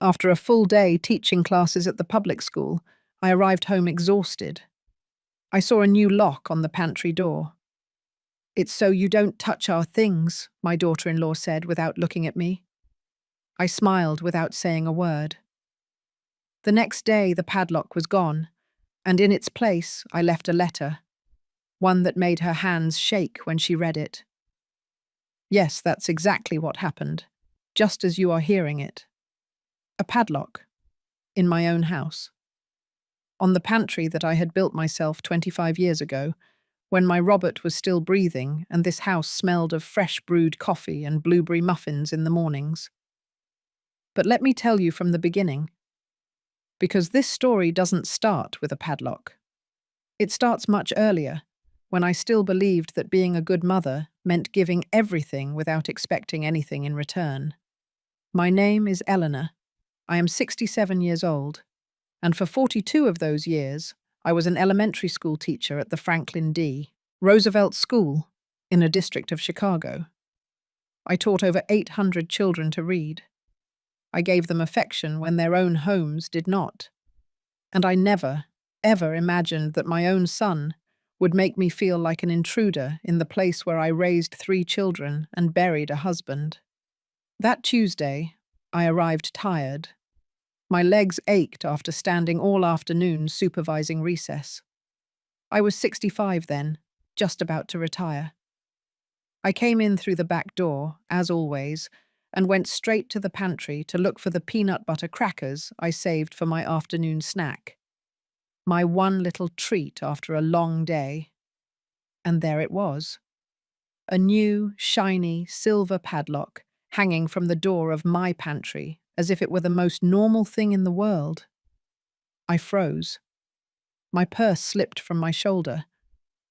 After a full day teaching classes at the public school, I arrived home exhausted. I saw a new lock on the pantry door. "It's so you don't touch our things," my daughter-in-law said without looking at me. I smiled without saying a word. The next day, the padlock was gone, and in its place, I left a letter, one that made her hands shake when she read it. Yes, that's exactly what happened, just as you are hearing it. A padlock, in my own house. On the pantry that I had built myself 25 years ago, when my Robert was still breathing and this house smelled of fresh brewed coffee and blueberry muffins in the mornings. But let me tell you from the beginning, because this story doesn't start with a padlock. It starts much earlier, when I still believed that being a good mother meant giving everything without expecting anything in return. My name is Eleanor. I am 67 years old, and for 42 of those years, I was an elementary school teacher at the Franklin D. Roosevelt School in a district of Chicago. I taught over 800 children to read. I gave them affection when their own homes did not. And I never, ever imagined that my own son would make me feel like an intruder in the place where I raised 3 children and buried a husband. That Tuesday, I arrived tired. My legs ached after standing all afternoon supervising recess. I was 65 then, just about to retire. I came in through the back door, as always, and went straight to the pantry to look for the peanut butter crackers I saved for my afternoon snack. My one little treat after a long day. And there it was. A new, shiny, silver padlock hanging from the door of my pantry, as if it were the most normal thing in the world. I froze. My purse slipped from my shoulder.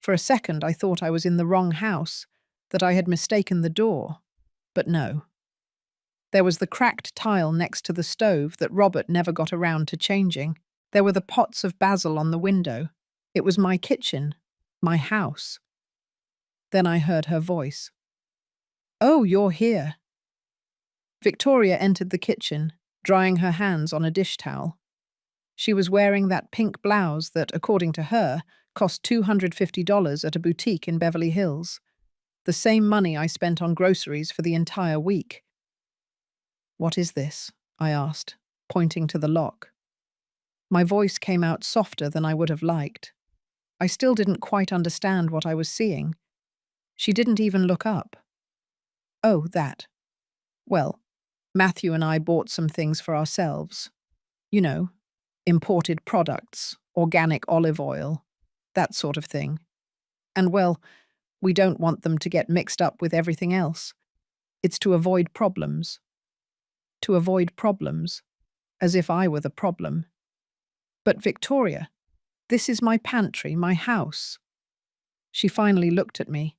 For a second I thought I was in the wrong house, that I had mistaken the door. But no. There was the cracked tile next to the stove that Robert never got around to changing. There were the pots of basil on the window. It was my kitchen, my house. Then I heard her voice. "Oh, you're here." Victoria entered the kitchen, drying her hands on a dish towel. She was wearing that pink blouse that, according to her, cost $250 at a boutique in Beverly Hills. The same money I spent on groceries for the entire week. "What is this?" I asked, pointing to the lock. My voice came out softer than I would have liked. I still didn't quite understand what I was seeing. She didn't even look up. "Oh, that. Well, Matthew and I bought some things for ourselves. You know, imported products, organic olive oil, that sort of thing. And well, we don't want them to get mixed up with everything else. It's to avoid problems." To avoid problems, as if I were the problem. "But Victoria, this is my pantry, my house." She finally looked at me,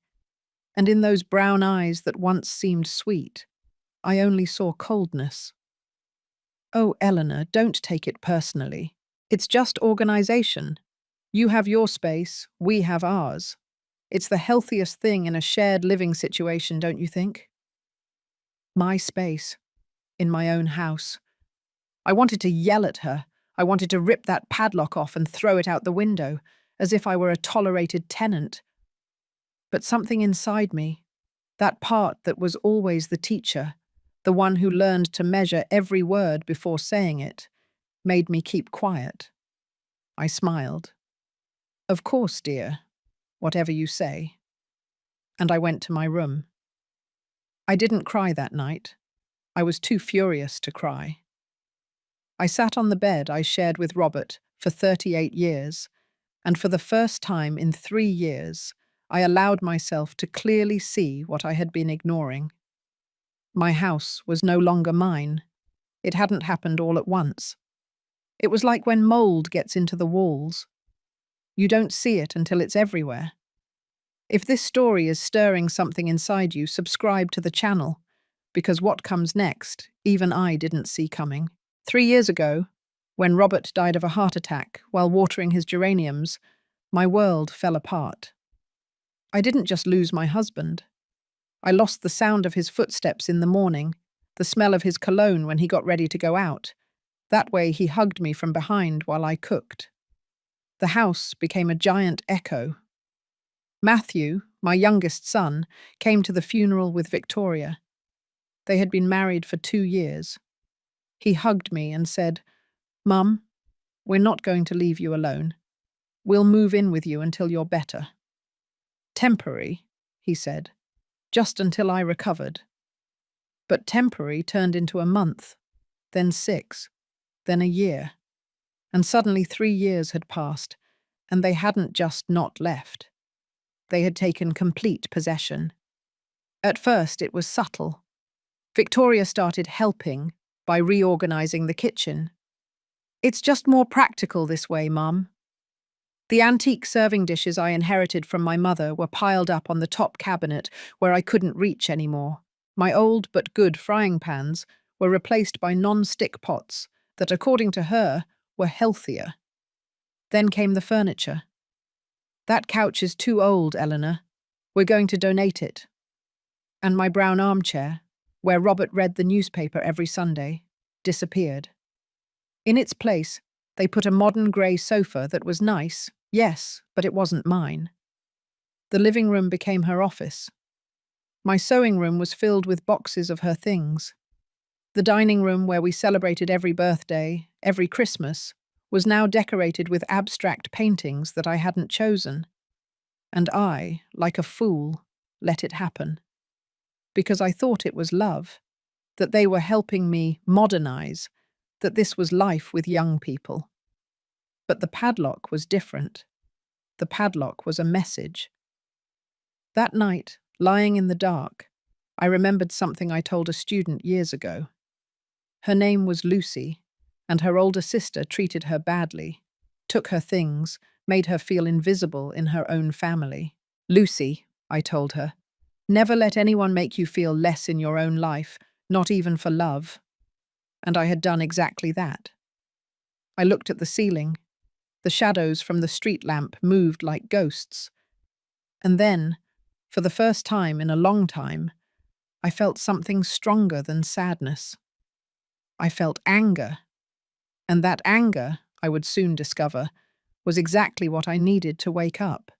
and in those brown eyes that once seemed sweet, I only saw coldness. "Oh, Eleanor, don't take it personally. It's just organization. You have your space, we have ours. It's the healthiest thing in a shared living situation, don't you think?" My space, in my own house. I wanted to yell at her. I wanted to rip that padlock off and throw it out the window, as if I were a tolerated tenant. But something inside me, that part that was always the teacher, the one who learned to measure every word before saying it, made me keep quiet. I smiled. "Of course, dear, whatever you say." And I went to my room. I didn't cry that night. I was too furious to cry. I sat on the bed I shared with Robert for 38 years, and for the first time in 3 years, I allowed myself to clearly see what I had been ignoring. My house was no longer mine. It hadn't happened all at once. It was like when mold gets into the walls. You don't see it until it's everywhere. If this story is stirring something inside you, subscribe to the channel, because what comes next, even I didn't see coming. 3 years ago, when Robert died of a heart attack while watering his geraniums, my world fell apart. I didn't just lose my husband. I lost the sound of his footsteps in the morning, the smell of his cologne when he got ready to go out, That way he hugged me from behind while I cooked. The house became a giant echo. Matthew, my youngest son, came to the funeral with Victoria. They had been married for 2 years. He hugged me and said, "Mum, we're not going to leave you alone. We'll move in with you until you're better." "Temporary," he said, "just until I recovered." But temporary turned into a month, then 6, then a year. And suddenly 3 years had passed, and they hadn't just not left. They had taken complete possession. At first it was subtle. Victoria started helping by reorganizing the kitchen. "It's just more practical this way, Mum." The antique serving dishes I inherited from my mother were piled up on the top cabinet where I couldn't reach anymore. My old but good frying pans were replaced by non-stick pots that, according to her, were healthier. Then came the furniture. "That couch is too old, Eleanor. We're going to donate it." And my brown armchair, where Robert read the newspaper every Sunday, disappeared. In its place, they put a modern grey sofa that was nice, yes, but it wasn't mine. The living room became her office. My sewing room was filled with boxes of her things. The dining room where we celebrated every birthday, every Christmas, was now decorated with abstract paintings that I hadn't chosen. And I, like a fool, let it happen. Because I thought it was love, that they were helping me modernize, that this was life with young people. But the padlock was different. The padlock was a message. That night, lying in the dark, I remembered something I told a student years ago. Her name was Lucy, and her older sister treated her badly, took her things, made her feel invisible in her own family. "Lucy," I told her, "never let anyone make you feel less in your own life, not even for love." And I had done exactly that. I looked at the ceiling. The shadows from the street lamp moved like ghosts. And then, for the first time in a long time, I felt something stronger than sadness. I felt anger. And that anger, I would soon discover, was exactly what I needed to wake up.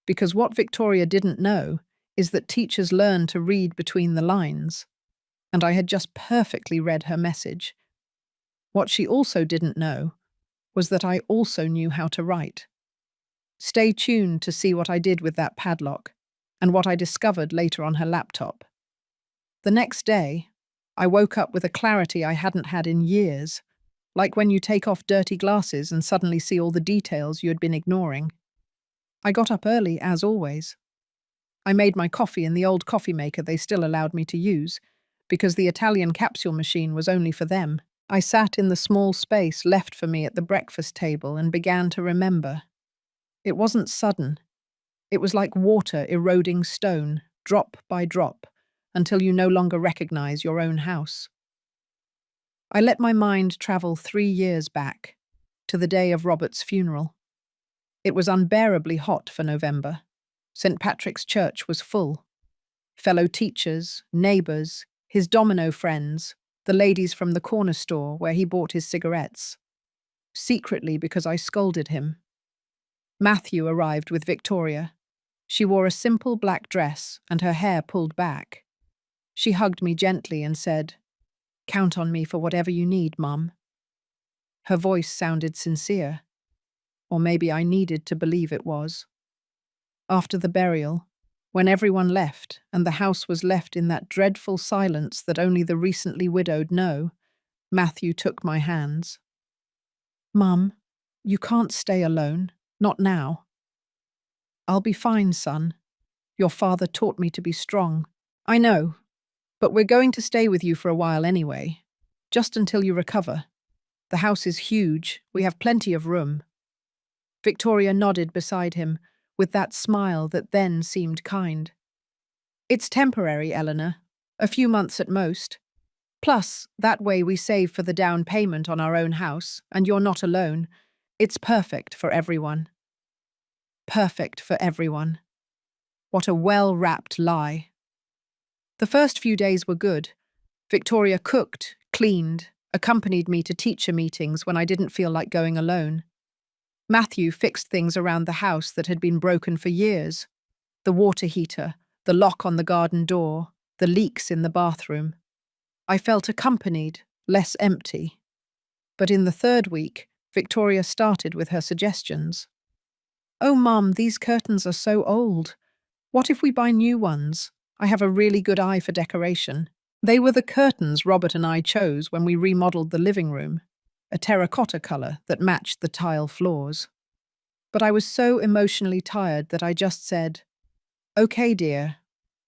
Because what Victoria didn't know is that teachers learn to read between the lines. And I had just perfectly read her message. What she also didn't know was that I also knew how to write. Stay tuned to see what I did with that padlock and what I discovered later on her laptop. The next day, I woke up with a clarity I hadn't had in years, like when you take off dirty glasses and suddenly see all the details you had been ignoring. I got up early, as always. I made my coffee in the old coffee maker they still allowed me to use, because the Italian capsule machine was only for them. I sat in the small space left for me at the breakfast table and began to remember. It wasn't sudden. It was like water eroding stone, drop by drop, until you no longer recognize your own house. I let my mind travel 3 years back, to the day of Robert's funeral. It was unbearably hot for November. St. Patrick's Church was full. Fellow teachers, neighbours, his domino friends, the ladies from the corner store where he bought his cigarettes. Secretly, because I scolded him. Matthew arrived with Victoria. She wore a simple black dress and her hair pulled back. She hugged me gently and said, "Count on me for whatever you need, Mum." Her voice sounded sincere. Or maybe I needed to believe it was. After the burial, when everyone left and the house was left in that dreadful silence that only the recently widowed know, Matthew took my hands. "Mum, you can't stay alone, not now." "I'll be fine, son. Your father taught me to be strong." "I know, but we're going to stay with you for a while anyway, just until you recover. The house is huge, we have plenty of room." Victoria nodded beside him, with that smile that then seemed kind. "It's temporary, Eleanor. A few months at most. Plus, that way we save for the down payment on our own house, and you're not alone. It's perfect for everyone." Perfect for everyone. What a well-wrapped lie. The first few days were good. Victoria cooked, cleaned, accompanied me to teacher meetings when I didn't feel like going alone. Matthew fixed things around the house that had been broken for years: the water heater, the lock on the garden door, the leaks in the bathroom. I felt accompanied, less empty. But in the third week, Victoria started with her suggestions. "Oh, Mum, these curtains are so old. What if we buy new ones? I have a really good eye for decoration." They were the curtains Robert and I chose when we remodeled the living room, a terracotta colour that matched the tile floors. But I was so emotionally tired that I just said, "Okay, dear,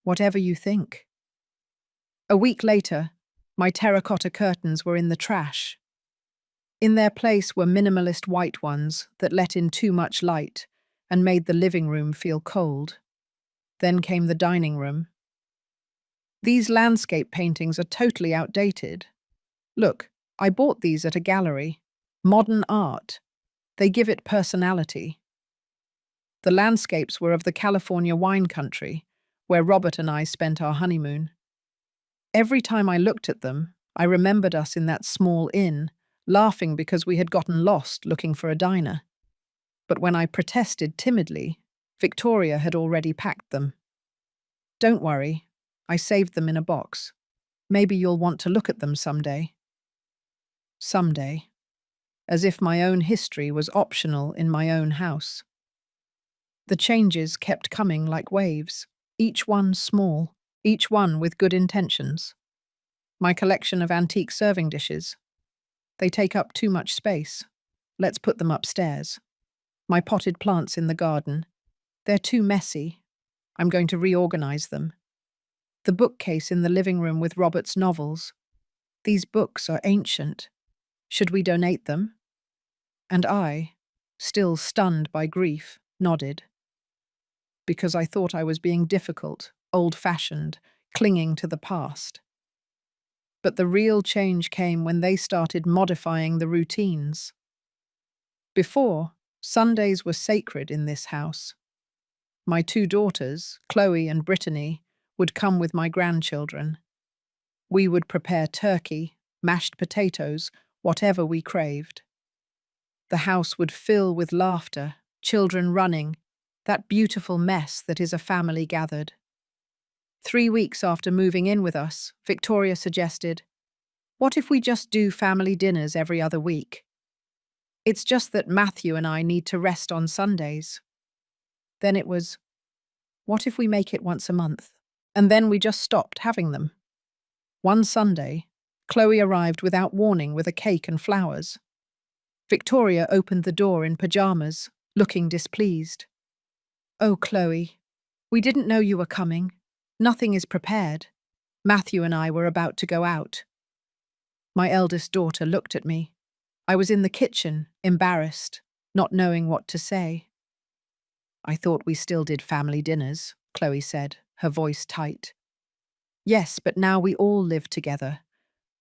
whatever you think." A week later, my terracotta curtains were in the trash. In their place were minimalist white ones that let in too much light and made the living room feel cold. Then came the dining room. "These landscape paintings are totally outdated. Look, I bought these at a gallery. Modern art. They give it personality." The landscapes were of the California wine country, where Robert and I spent our honeymoon. Every time I looked at them, I remembered us in that small inn, laughing because we had gotten lost looking for a diner. But when I protested timidly, Victoria had already packed them. "Don't worry, I saved them in a box. Maybe you'll want to look at them someday." Someday. As if my own history was optional in my own house. The changes kept coming like waves, each one small, each one with good intentions. My collection of antique serving dishes. They take up too much space. Let's put them upstairs. My potted plants in the garden. They're too messy. I'm going to reorganize them. The bookcase in the living room with Robert's novels. These books are ancient. Should we donate them? And I, still stunned by grief, nodded. Because I thought I was being difficult, old-fashioned, clinging to the past. But the real change came when they started modifying the routines. Before, Sundays were sacred in this house. My two daughters, Chloe and Brittany, would come with my grandchildren. We would prepare turkey, mashed potatoes, whatever we craved. The house would fill with laughter, children running, that beautiful mess that is a family gathered. 3 weeks after moving in with us, Victoria suggested, "What if we just do family dinners every other week? It's just that Matthew and I need to rest on Sundays." Then it was, "What if we make it once a month?" And then we just stopped having them. One Sunday, Chloe arrived without warning with a cake and flowers. Victoria opened the door in pajamas, looking displeased. "Oh, Chloe, we didn't know you were coming. Nothing is prepared. Matthew and I were about to go out." My eldest daughter looked at me. I was in the kitchen, embarrassed, not knowing what to say. "I thought we still did family dinners," Chloe said, her voice tight. "Yes, but now we all live together.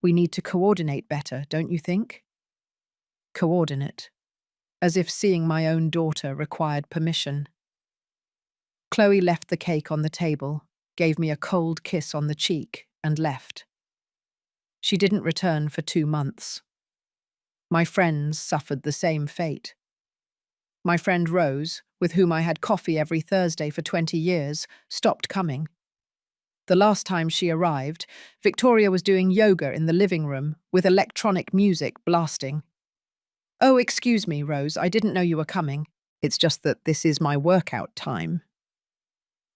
We need to coordinate better, don't you think?" Coordinate. As if seeing my own daughter required permission. Chloe left the cake on the table, gave me a cold kiss on the cheek, and left. She didn't return for 2 months. My friends suffered the same fate. My friend Rose, with whom I had coffee every Thursday for 20 years, stopped coming. The last time she arrived, Victoria was doing yoga in the living room with electronic music blasting. "Oh, excuse me, Rose, I didn't know you were coming. It's just that this is my workout time."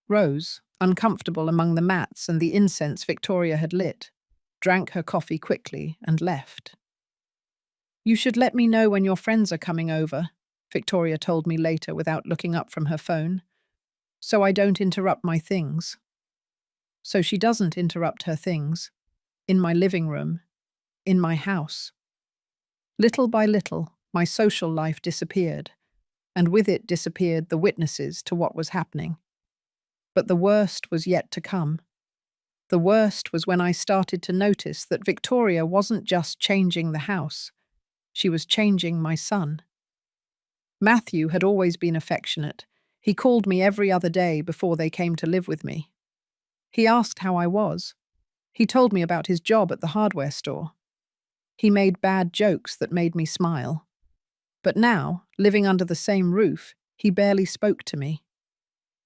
Rose, uncomfortable among the mats and the incense Victoria had lit, drank her coffee quickly and left. "You should let me know when your friends are coming over," Victoria told me later without looking up from her phone, "so I don't interrupt my things." So she doesn't interrupt her things. In my living room. In my house. Little by little, my social life disappeared, and with it disappeared the witnesses to what was happening. But the worst was yet to come. The worst was when I started to notice that Victoria wasn't just changing the house. She was changing my son. Matthew had always been affectionate. He called me every other day before they came to live with me. He asked how I was. He told me about his job at the hardware store. He made bad jokes that made me smile. But now, living under the same roof, he barely spoke to me.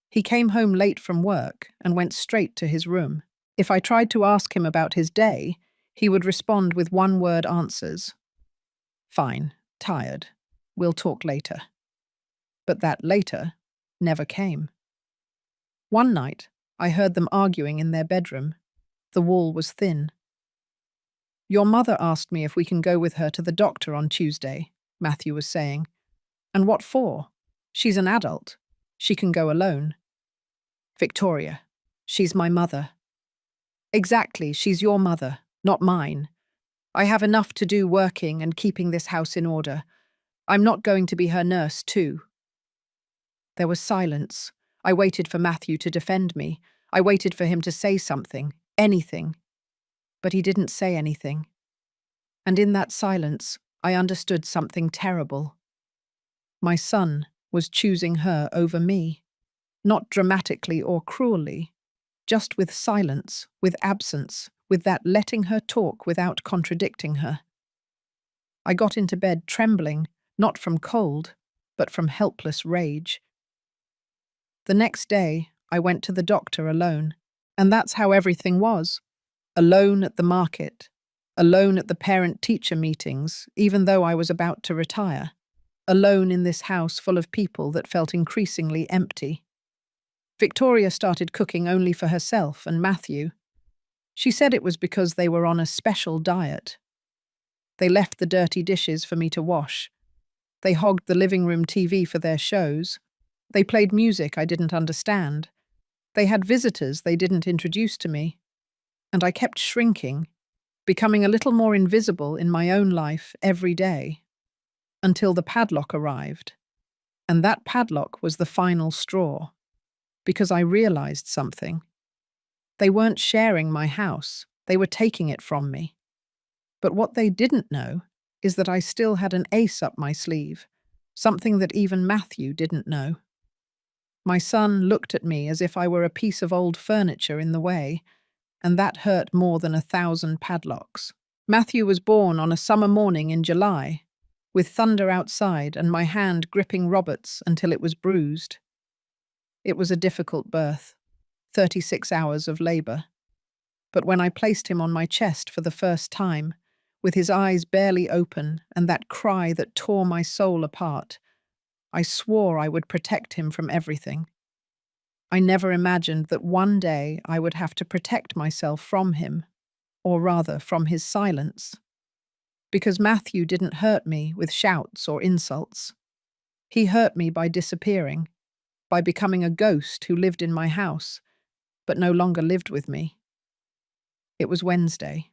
He came home late from work and went straight to his room. If I tried to ask him about his day, he would respond with one-word answers. Fine, tired. We'll talk later. But that later never came. One night, I heard them arguing in their bedroom. The wall was thin. Your mother asked me if we can go with her to the doctor on Tuesday, Matthew was saying. And what for? She's an adult. She can go alone. Victoria, she's my mother. Exactly, she's your mother, not mine. I have enough to do working and keeping this house in order. I'm not going to be her nurse, too. There was silence. I waited for Matthew to defend me. I waited for him to say something, anything. But he didn't say anything. And in that silence, I understood something terrible. My son was choosing her over me. Not dramatically or cruelly, just with silence, with absence, with that letting her talk without contradicting her. I got into bed trembling, not from cold, but from helpless rage. The next day, I went to the doctor alone, and that's how everything was. Alone at the market, alone at the parent-teacher meetings, even though I was about to retire, alone in this house full of people that felt increasingly empty. Victoria started cooking only for herself and Matthew. She said it was because they were on a special diet. They left the dirty dishes for me to wash. They hogged the living room TV for their shows. They played music I didn't understand. They had visitors they didn't introduce to me. And I kept shrinking, becoming a little more invisible in my own life every day, until the padlock arrived. And that padlock was the final straw. Because I realized something. They weren't sharing my house, they were taking it from me. But what they didn't know is that I still had an ace up my sleeve, something that even Matthew didn't know. My son looked at me as if I were a piece of old furniture in the way, and that hurt more than 1,000 padlocks. Matthew was born on a summer morning in July, with thunder outside and my hand gripping Robert's until it was bruised. It was a difficult birth, 36 hours of labor. But when I placed him on my chest for the first time, with his eyes barely open and that cry that tore my soul apart, I swore I would protect him from everything. I never imagined that one day I would have to protect myself from him, or rather from his silence. Because Matthew didn't hurt me with shouts or insults. He hurt me by disappearing, by becoming a ghost who lived in my house, but no longer lived with me. It was Wednesday.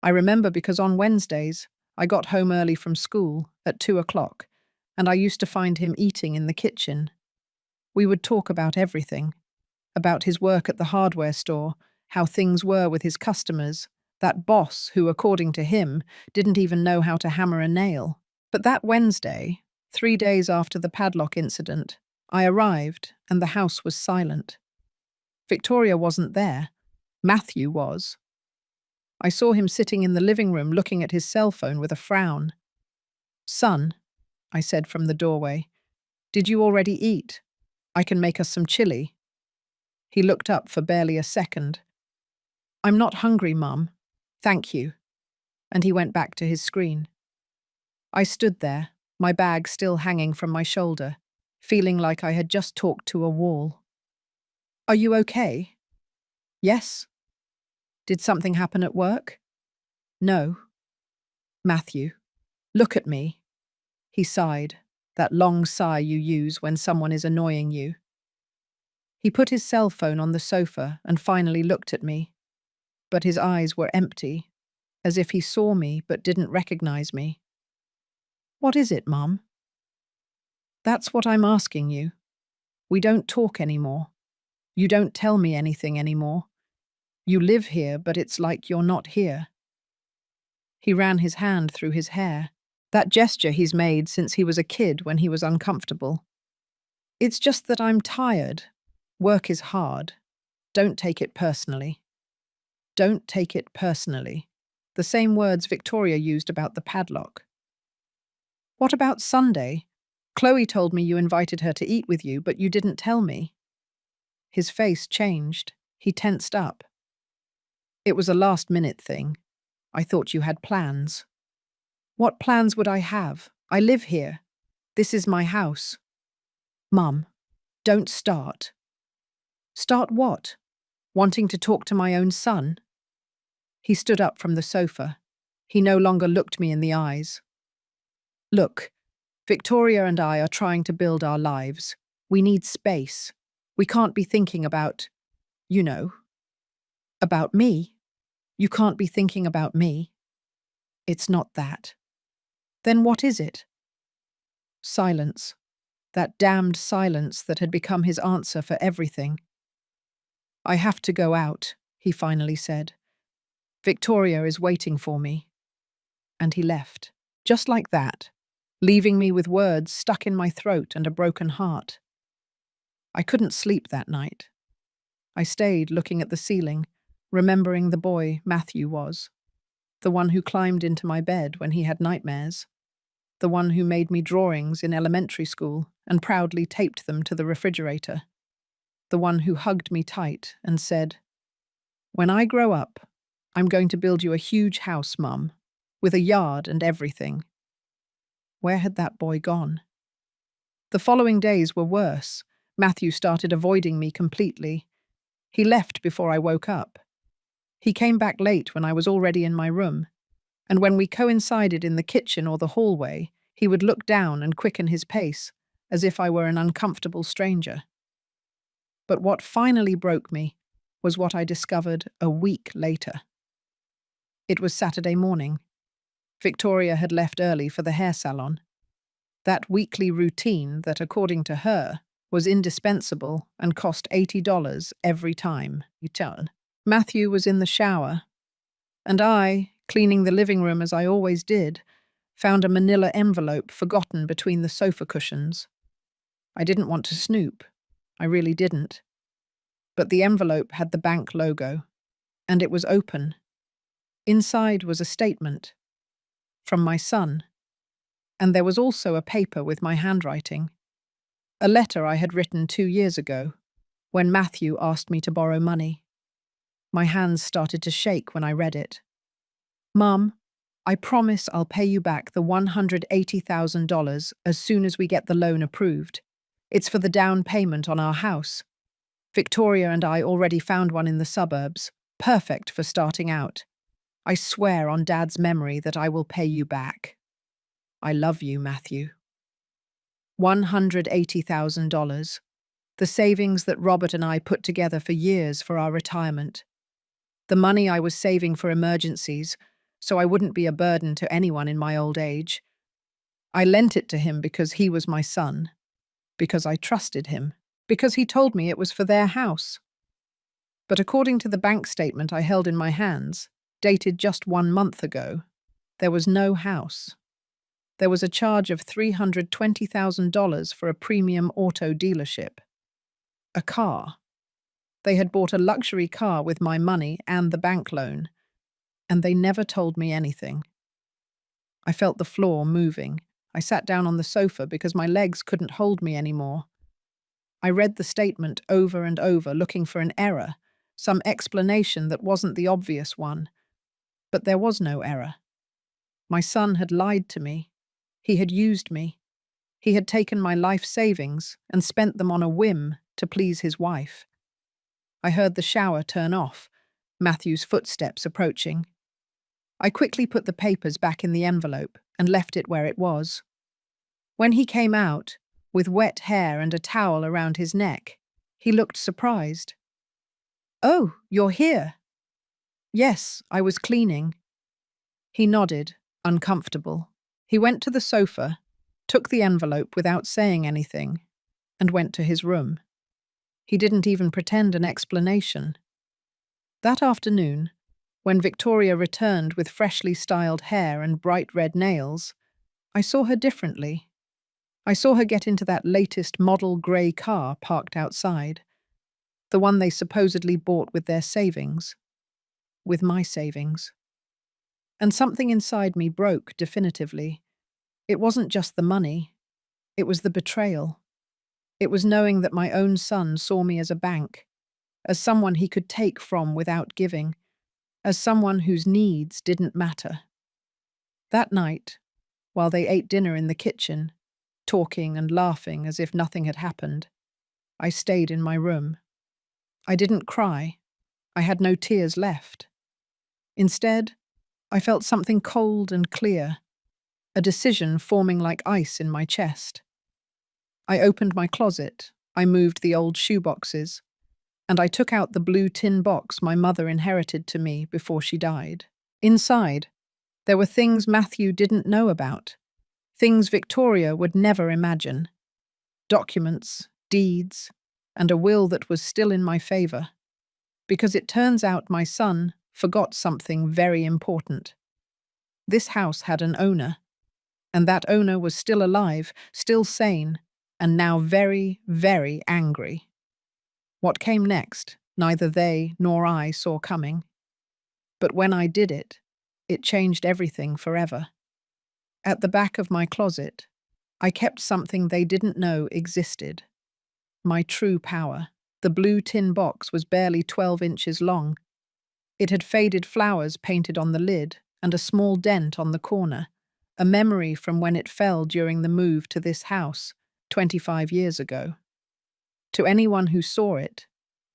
I remember because on Wednesdays, I got home early from school at 2 o'clock, and I used to find him eating in the kitchen. We would talk about everything, about his work at the hardware store, how things were with his customers, that boss who, according to him, didn't even know how to hammer a nail. But that Wednesday, 3 days after the padlock incident, I arrived, and the house was silent. Victoria wasn't there. Matthew was. I saw him sitting in the living room looking at his cell phone with a frown. "Son," I said from the doorway, "did you already eat? I can make us some chili." He looked up for barely a second. "I'm not hungry, Mum. Thank you." And he went back to his screen. I stood there, my bag still hanging from my shoulder, feeling like I had just talked to a wall. "Are you okay?" "Yes." "Did something happen at work?" "No." "Matthew, look at me." He sighed, that long sigh you use when someone is annoying you. He put his cell phone on the sofa and finally looked at me, but his eyes were empty, as if he saw me but didn't recognize me. "What is it, Mum?" "That's what I'm asking you. We don't talk anymore. You don't tell me anything anymore. You live here, but it's like you're not here." He ran his hand through his hair, that gesture he's made since he was a kid when he was uncomfortable. "It's just that I'm tired. Work is hard. Don't take it personally." "Don't take it personally." the same words Victoria used about the padlock. What about Sunday? Chloe told me you invited her to eat with you, but you didn't tell me. His face changed. He tensed up. It was a last-minute thing. I thought you had plans. What plans would I have? I live here. This is my house. Mum, don't start. Start what? Wanting to talk to my own son? He stood up from the sofa. He no longer looked me in the eyes. Look, Victoria and I are trying to build our lives. We need space. We can't be thinking about, you know, about me. You can't be thinking about me. It's not that. Then what is it? Silence. That damned silence that had become his answer for everything. I have to go out, he finally said. Victoria is waiting for me. And he left, just like that, leaving me with words stuck in my throat and a broken heart. I couldn't sleep that night. I stayed looking at the ceiling, remembering the boy Matthew was, the one who climbed into my bed when he had nightmares, the one who made me drawings in elementary school and proudly taped them to the refrigerator, the one who hugged me tight and said, "When I grow up, I'm going to build you a huge house, Mum, with a yard and everything." Where had that boy gone? The following days were worse. Matthew started avoiding me completely. He left before I woke up. He came back late when I was already in my room, and when we coincided in the kitchen or the hallway, he would look down and quicken his pace, as if I were an uncomfortable stranger. But what finally broke me was what I discovered a week later. It was Saturday morning. Victoria had left early for the hair salon. That weekly routine that, according to her, was indispensable and cost $80 every time. Matthew was in the shower, and I, cleaning the living room as I always did, found a manila envelope forgotten between the sofa cushions. I didn't want to snoop. I really didn't. But the envelope had the bank logo, and it was open. Inside was a statement from my son, and there was also a paper with my handwriting. A letter I had written 2 years ago, when Matthew asked me to borrow money. My hands started to shake when I read it. Mum, I promise I'll pay you back the $180,000 as soon as we get the loan approved. It's for the down payment on our house. Victoria and I already found one in the suburbs, perfect for starting out. I swear on Dad's memory that I will pay you back. I love you, Matthew. $180,000. The savings that Robert and I put together for years for our retirement. The money I was saving for emergencies, so I wouldn't be a burden to anyone in my old age. I lent it to him because he was my son, because I trusted him, because he told me it was for their house. But according to the bank statement I held in my hands, dated just 1 month ago, there was no house. There was a charge of $320,000 for a premium auto dealership. A car. They had bought a luxury car with my money and the bank loan, and they never told me anything. I felt the floor moving. I sat down on the sofa because my legs couldn't hold me anymore. I read the statement over and over, looking for an error, some explanation that wasn't the obvious one. But there was no error. My son had lied to me. He had used me. He had taken my life savings and spent them on a whim to please his wife. I heard the shower turn off, Matthew's footsteps approaching. I quickly put the papers back in the envelope and left it where it was. When he came out, with wet hair and a towel around his neck, he looked surprised. "Oh, you're here." "Yes, I was cleaning." He nodded, uncomfortable. He went to the sofa, took the envelope without saying anything, and went to his room. He didn't even pretend an explanation. That afternoon, when Victoria returned with freshly styled hair and bright red nails, I saw her differently. I saw her get into that latest model grey car parked outside, the one they supposedly bought with their savings. With my savings. And something inside me broke definitively. It wasn't just the money, it was the betrayal. It was knowing that my own son saw me as a bank, as someone he could take from without giving, as someone whose needs didn't matter. That night, while they ate dinner in the kitchen, talking and laughing as if nothing had happened, I stayed in my room. I didn't cry. I had no tears left. Instead, I felt something cold and clear, a decision forming like ice in my chest. I opened my closet, I moved the old shoeboxes, and I took out the blue tin box my mother inherited to me before she died. Inside, there were things Matthew didn't know about, things Victoria would never imagine. Documents, deeds, and a will that was still in my favor. Because it turns out my son forgot something very important. This house had an owner, and that owner was still alive, still sane, and now very, very angry. What came next, neither they nor I saw coming. But when I did it, it changed everything forever. At the back of my closet, I kept something they didn't know existed. My true power. The blue tin box was barely 12 inches long. It had faded flowers painted on the lid and a small dent on the corner, a memory from when it fell during the move to this house 25 years ago. To anyone who saw it,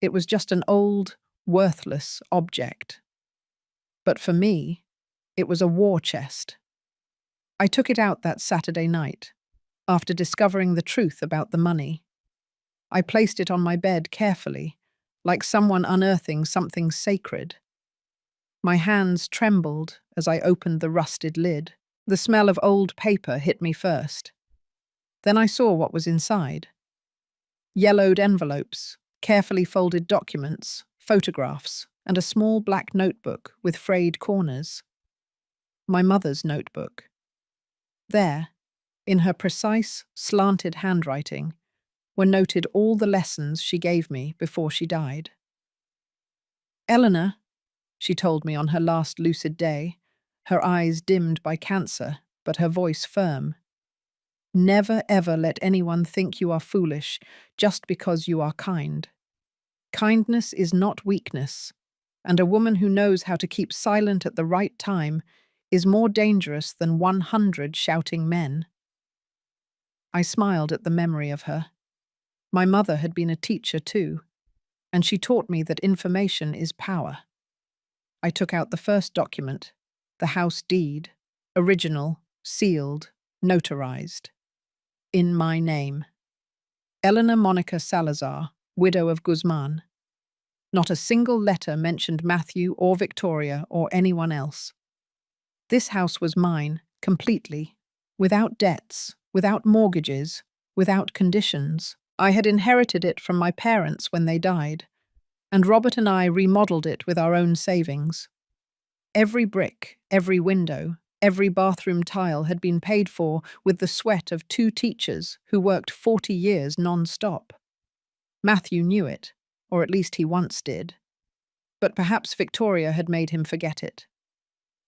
it was just an old, worthless object. But for me, it was a war chest. I took it out that Saturday night, after discovering the truth about the money. I placed it on my bed carefully, like someone unearthing something sacred. My hands trembled as I opened the rusted lid. The smell of old paper hit me first. Then I saw what was inside. Yellowed envelopes, carefully folded documents, photographs, and a small black notebook with frayed corners. My mother's notebook. There, in her precise, slanted handwriting, were noted all the lessons she gave me before she died. Eleanor, she told me on her last lucid day, her eyes dimmed by cancer, but her voice firm. Never ever let anyone think you are foolish just because you are kind. Kindness is not weakness, and a woman who knows how to keep silent at the right time is more dangerous than 100 shouting men. I smiled at the memory of her. My mother had been a teacher too, and she taught me that information is power. I took out the first document, the house deed, original, sealed, notarized. In my name. Eleanor Monica Salazar, widow of Guzman. Not a single letter mentioned Matthew or Victoria or anyone else. This house was mine, completely, without debts, without mortgages, without conditions. I had inherited it from my parents when they died, and Robert and I remodeled it with our own savings. Every brick, every window, every bathroom tile had been paid for with the sweat of 2 teachers who worked 40 years non-stop. Matthew knew it, or at least he once did. But perhaps Victoria had made him forget it.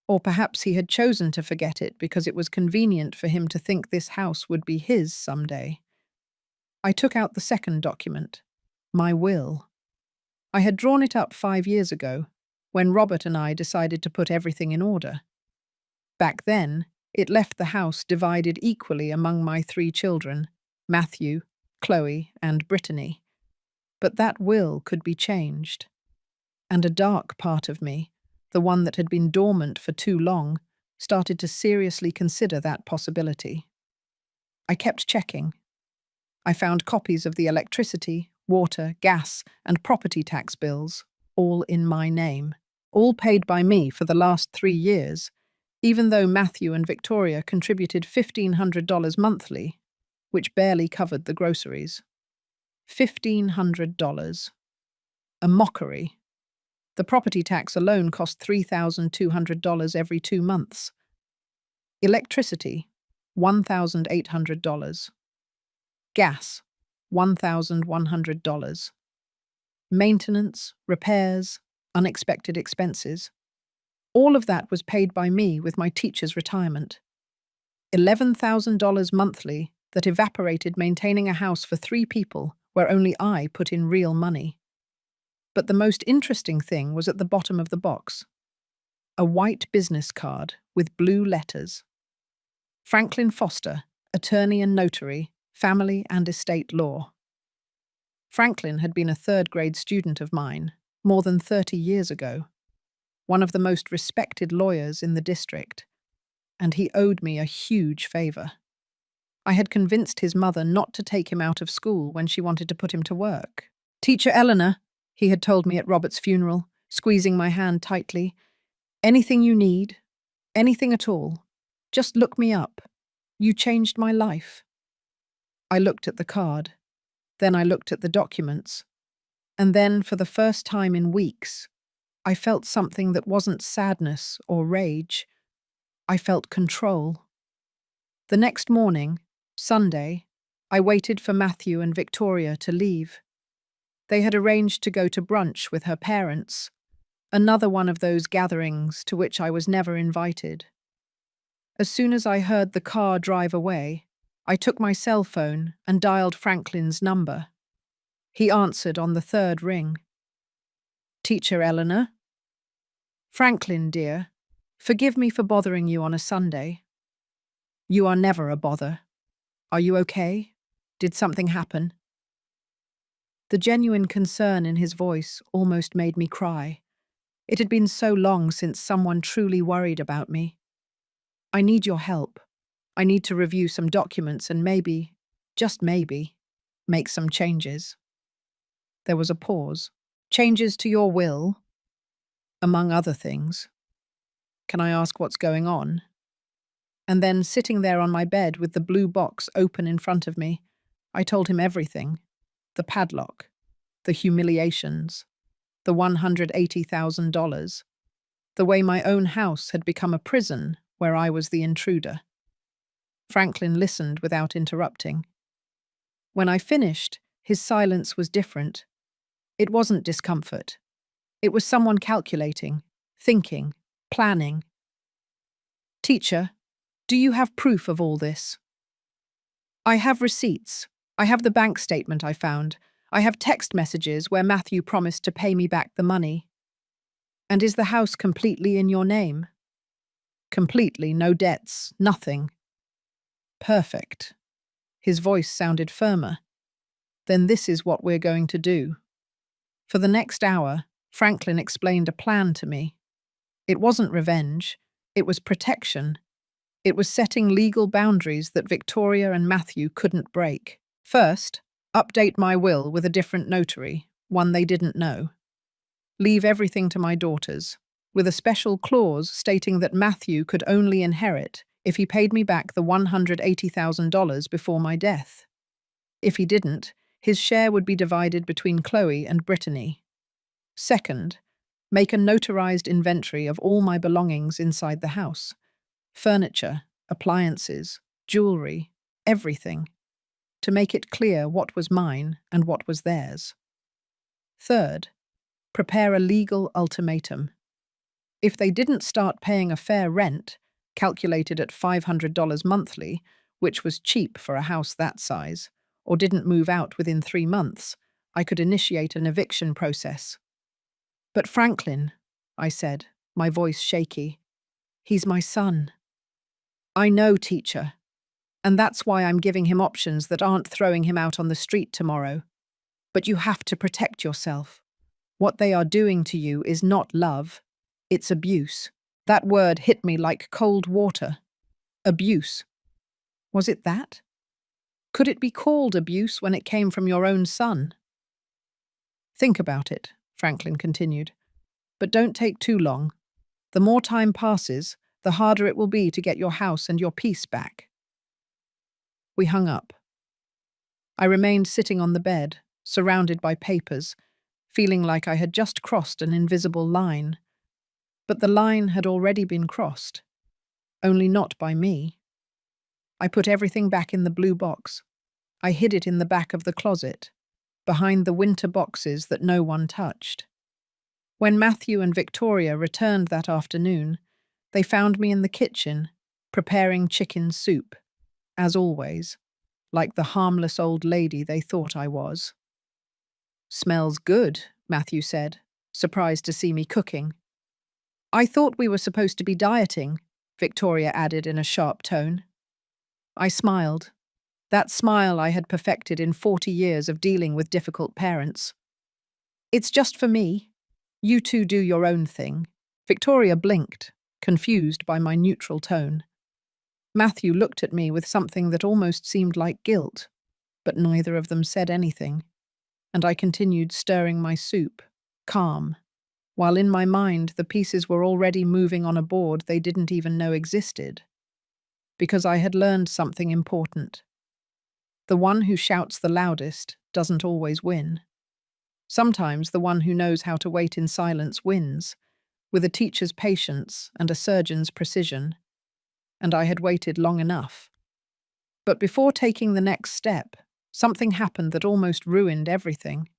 Or perhaps he had chosen to forget it because it was convenient for him to think this house would be his someday. I took out the second document, my will. I had drawn it up 5 years ago, when Robert and I decided to put everything in order. Back then, it left the house divided equally among my 3 children, Matthew, Chloe, and Brittany. But that will could be changed. And a dark part of me, the one that had been dormant for too long, started to seriously consider that possibility. I kept checking. I found copies of the electricity, water, gas, and property tax bills, all in my name, all paid by me for the last 3 years, even though Matthew and Victoria contributed $1,500 monthly, which barely covered the groceries. $1,500. A mockery. The property tax alone cost $3,200 every 2 months. Electricity, $1,800. Gas, $1,100. Maintenance, repairs, unexpected expenses, All of that was paid by me with my teacher's retirement. $11,000 monthly that evaporated maintaining a house for 3 people where only I put in real money. But the most interesting thing was at the bottom of the box. A white business card with blue letters. Franklin Foster, attorney and notary, family and estate law. Franklin had been a third-grade student of mine more than 30 years ago, one of the most respected lawyers in the district, and he owed me a huge favor. I had convinced his mother not to take him out of school when she wanted to put him to work. "Teacher Eleanor," he had told me at Robert's funeral, squeezing my hand tightly, "anything you need, anything at all, just look me up. You changed my life." I looked at the card. Then I looked at the documents. And then, for the first time in weeks, I felt something that wasn't sadness or rage. I felt control. The next morning, Sunday, I waited for Matthew and Victoria to leave. They had arranged to go to brunch with her parents, another one of those gatherings to which I was never invited. As soon as I heard the car drive away, I took my cell phone and dialed Franklin's number. He answered on the 3rd ring. "Teacher Eleanor?" "Franklin, dear, forgive me for bothering you on a Sunday." "You are never a bother. Are you okay? Did something happen?" The genuine concern in his voice almost made me cry. It had been so long since someone truly worried about me. "I need your help. I need to review some documents and maybe, just maybe, make some changes." There was a pause. "Changes to your will?" "Among other things." "Can I ask what's going on?" And then, sitting there on my bed with the blue box open in front of me, I told him everything. The padlock, the humiliations, the $180,000, the way my own house had become a prison where I was the intruder. Franklin listened without interrupting. When I finished, his silence was different. It wasn't discomfort. It was someone calculating, thinking, planning. "Teacher, do you have proof of all this?" "I have receipts. I have the bank statement I found. I have text messages where Matthew promised to pay me back the money." "And is the house completely in your name?" "Completely, no debts, nothing." "Perfect." His voice sounded firmer. "Then this is what we're going to do." For the next hour, Franklin explained a plan to me. It wasn't revenge. It was protection. It was setting legal boundaries that Victoria and Matthew couldn't break. First, update my will with a different notary, one they didn't know. Leave everything to my daughters, with a special clause stating that Matthew could only inherit if he paid me back the $180,000 before my death. If he didn't, his share would be divided between Chloe and Brittany. Second, make a notarized inventory of all my belongings inside the house. Furniture, appliances, jewelry, everything, to make it clear what was mine and what was theirs. Third, prepare a legal ultimatum. If they didn't start paying a fair rent, calculated at $500 monthly, which was cheap for a house that size, or didn't move out within 3 months, I could initiate an eviction process. "But Franklin," I said, my voice shaky, "he's my son." "I know, teacher, and that's why I'm giving him options that aren't throwing him out on the street tomorrow. But you have to protect yourself. What they are doing to you is not love, it's abuse." That word hit me like cold water. Abuse. Was it that? Could it be called abuse when it came from your own son? "Think about it," Franklin continued. "But don't take too long. The more time passes, the harder it will be to get your house and your peace back." We hung up. I remained sitting on the bed, surrounded by papers, feeling like I had just crossed an invisible line. But the line had already been crossed, only not by me. I put everything back in the blue box. I hid it in the back of the closet, behind the winter boxes that no one touched. When Matthew and Victoria returned that afternoon, they found me in the kitchen, preparing chicken soup, as always, like the harmless old lady they thought I was. "Smells good," Matthew said, surprised to see me cooking. "I thought we were supposed to be dieting," Victoria added in a sharp tone. I smiled. That smile I had perfected in 40 years of dealing with difficult parents. "It's just for me. You two do your own thing." Victoria blinked, confused by my neutral tone. Matthew looked at me with something that almost seemed like guilt, but neither of them said anything, and I continued stirring my soup, calm, while in my mind the pieces were already moving on a board they didn't even know existed. Because I had learned something important. The one who shouts the loudest doesn't always win. Sometimes the one who knows how to wait in silence wins, with a teacher's patience and a surgeon's precision. And I had waited long enough. But before taking the next step, something happened that almost ruined everything.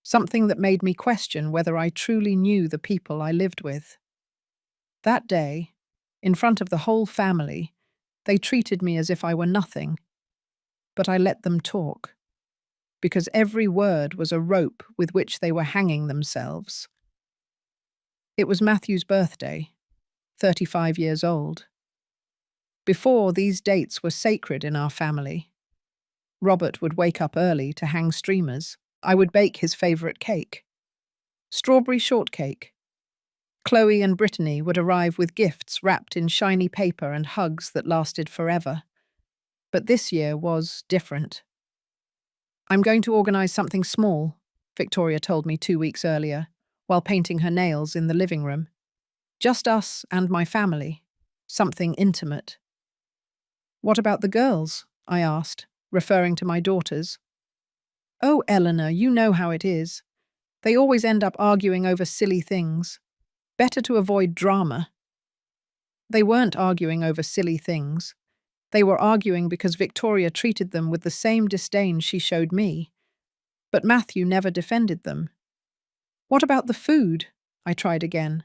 Something that made me question whether I truly knew the people I lived with. That day, in front of the whole family, they treated me as if I were nothing. But I let them talk, because every word was a rope with which they were hanging themselves. It was Matthew's birthday, 35 years old. Before, these dates were sacred in our family. Robert would wake up early to hang streamers. I would bake his favourite cake. Strawberry shortcake. Chloe and Brittany would arrive with gifts wrapped in shiny paper and hugs that lasted forever. But this year was different. "I'm going to organise something small," Victoria told me 2 weeks earlier, while painting her nails in the living room. "Just us and my family. Something intimate." "What about the girls?" I asked, referring to my daughters. "Oh, Eleanor, you know how it is. They always end up arguing over silly things. Better to avoid drama." They weren't arguing over silly things. They were arguing because Victoria treated them with the same disdain she showed me. But Matthew never defended them. "What about the food?" I tried again.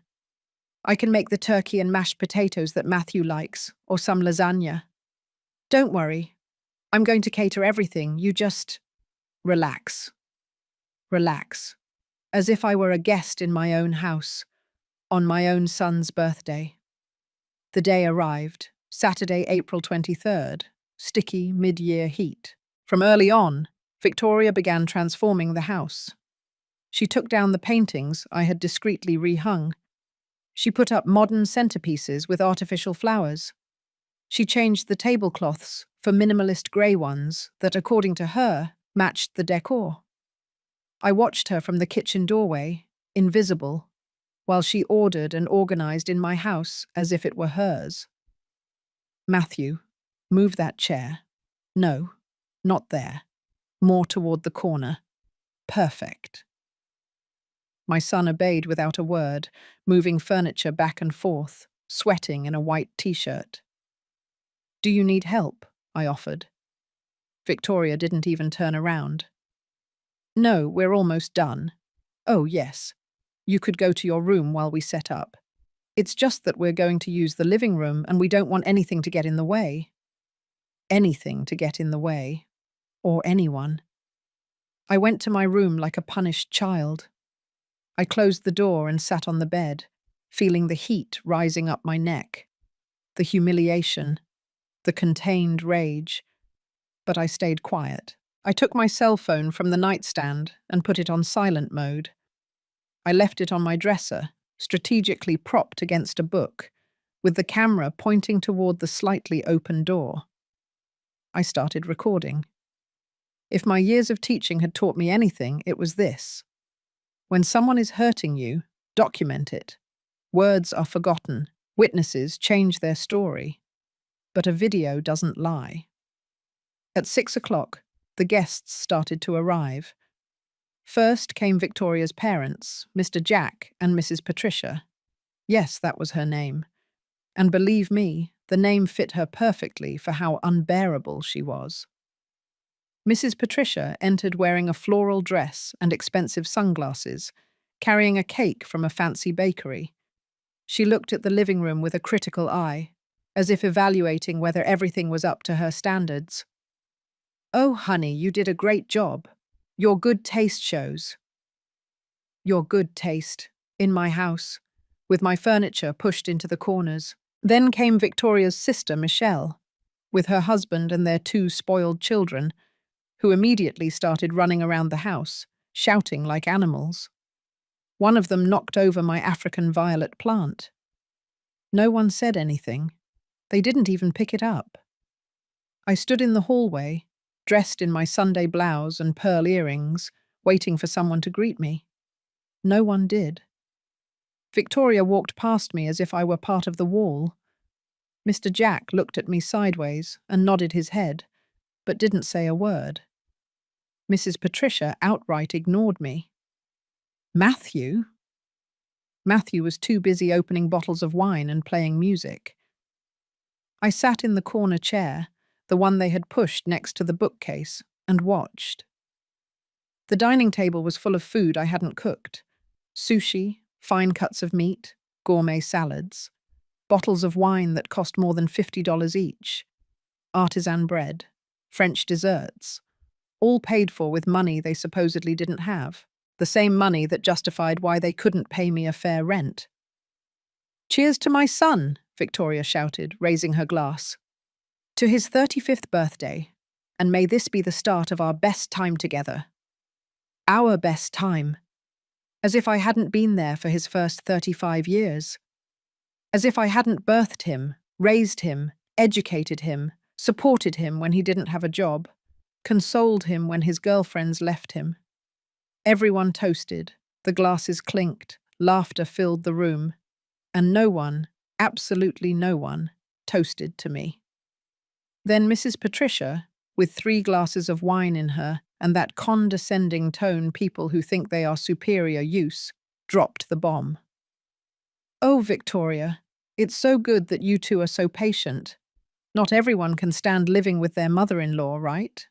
"I can make the turkey and mashed potatoes that Matthew likes, or some lasagna." "Don't worry. I'm going to cater everything. You just relax." Relax. As if I were a guest in my own house, on my own son's birthday. The day arrived, Saturday, April 23rd, sticky mid-year heat. From early on, Victoria began transforming the house. She took down the paintings I had discreetly rehung. She put up modern centerpieces with artificial flowers. She changed the tablecloths for minimalist grey ones that, according to her, matched the decor. I watched her from the kitchen doorway, invisible, while she ordered and organized in my house as if it were hers. "Matthew, move that chair. No, not there. More toward the corner. Perfect." My son obeyed without a word, moving furniture back and forth, sweating in a white t-shirt. "Do you need help?" I offered. Victoria didn't even turn around. "No, we're almost done." "Oh, yes. You could go to your room while we set up. It's just that we're going to use the living room and we don't want anything to get in the way." Anything to get in the way. Or anyone. I went to my room like a punished child. I closed the door and sat on the bed, feeling the heat rising up my neck, the humiliation, the contained rage. But I stayed quiet. I took my cell phone from the nightstand and put it on silent mode. I left it on my dresser, strategically propped against a book, with the camera pointing toward the slightly open door. I started recording. If my years of teaching had taught me anything, it was this. When someone is hurting you, document it. Words are forgotten, witnesses change their story, but a video doesn't lie. At 6 o'clock, the guests started to arrive. First came Victoria's parents, Mr. Jack and Mrs. Patricia. Yes, that was her name. And believe me, the name fit her perfectly for how unbearable she was. Mrs. Patricia entered wearing a floral dress and expensive sunglasses, carrying a cake from a fancy bakery. She looked at the living room with a critical eye, as if evaluating whether everything was up to her standards. "Oh, honey, you did a great job. Your good taste shows." Your good taste, in my house, with my furniture pushed into the corners. Then came Victoria's sister, Michelle, with her husband and their two spoiled children, who immediately started running around the house, shouting like animals. One of them knocked over my African violet plant. No one said anything. They didn't even pick it up. I stood in the hallway, dressed in my Sunday blouse and pearl earrings, waiting for someone to greet me. No one did. Victoria walked past me as if I were part of the wall. Mr. Jack looked at me sideways and nodded his head, but didn't say a word. Mrs. Patricia outright ignored me. Matthew? Matthew was too busy opening bottles of wine and playing music. I sat in the corner chair, the one they had pushed next to the bookcase, and watched. The dining table was full of food I hadn't cooked. Sushi, fine cuts of meat, gourmet salads, bottles of wine that cost more than $50 each, artisan bread, French desserts, all paid for with money they supposedly didn't have, the same money that justified why they couldn't pay me a fair rent. "Cheers to my son," Victoria shouted, raising her glass. "To his 35th birthday, and may this be the start of our best time together." Our best time. As if I hadn't been there for his first 35 years. As if I hadn't birthed him, raised him, educated him, supported him when he didn't have a job, consoled him when his girlfriends left him. Everyone toasted, the glasses clinked, laughter filled the room, and no one, absolutely no one, toasted to me. Then Mrs. Patricia, with 3 glasses of wine in her and that condescending tone people who think they are superior use, dropped the bomb. "Oh, Victoria, it's so good that you two are so patient. Not everyone can stand living with their mother-in-law, right?"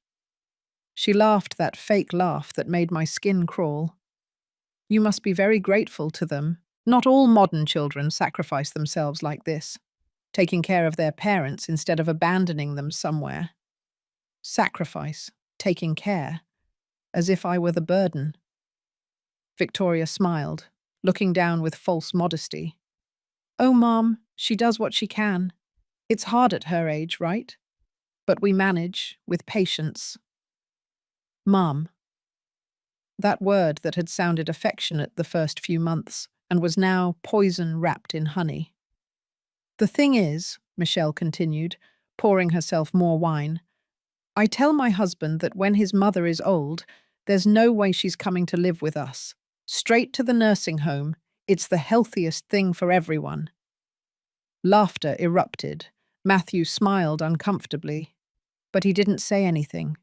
She laughed that fake laugh that made my skin crawl. "You must be very grateful to them. Not all modern children sacrifice themselves like this, taking care of their parents instead of abandoning them somewhere. Sacrifice, taking care, as if I were the burden." Victoria smiled, looking down with false modesty. "Oh, Mom, she does what she can. It's hard at her age, right? But we manage, with patience." Mom. That word that had sounded affectionate the first few months and was now poison wrapped in honey. "The thing is," Michelle continued, pouring herself more wine, "I tell my husband that when his mother is old, there's no way she's coming to live with us. Straight to the nursing home. It's the healthiest thing for everyone." Laughter erupted. Matthew smiled uncomfortably, but he didn't say anything.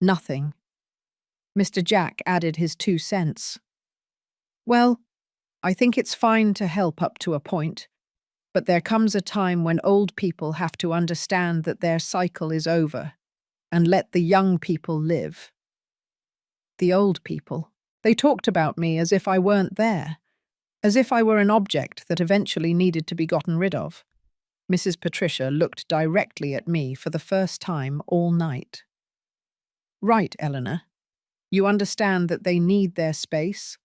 Nothing. Mr. Jack added his 2 cents. "Well, I think it's fine to help up to a point, but there comes a time when old people have to understand that their cycle is over and let the young people live." The old people. They talked about me as if I weren't there, as if I were an object that eventually needed to be gotten rid of. Mrs. Patricia looked directly at me for the first time all night. "Right, Eleanor. You understand that they need their space.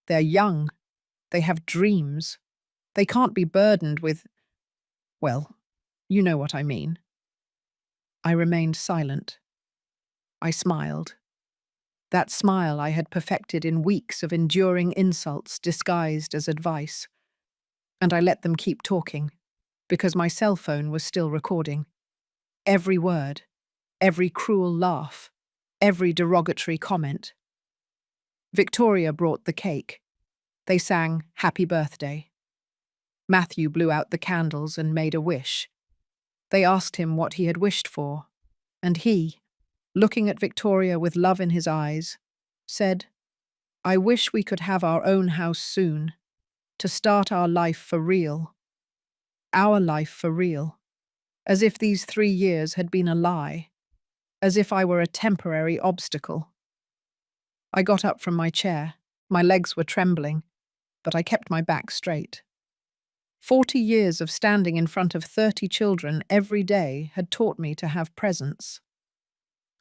They're young. They have dreams. They can't be burdened with, well, you know what I mean." I remained silent. I smiled. That smile I had perfected in weeks of enduring insults disguised as advice. And I let them keep talking, because my cell phone was still recording. Every word, every cruel laugh, every derogatory comment. Victoria brought the cake. They sang "Happy Birthday." Matthew blew out the candles and made a wish. They asked him what he had wished for, and he, looking at Victoria with love in his eyes, said, "I wish we could have our own house soon, to start our life for real. Our life for real. As if these 3 years had been a lie. As if I were a temporary obstacle." I got up from my chair. My legs were trembling, but I kept my back straight. 40 years of standing in front of 30 children every day had taught me to have presence.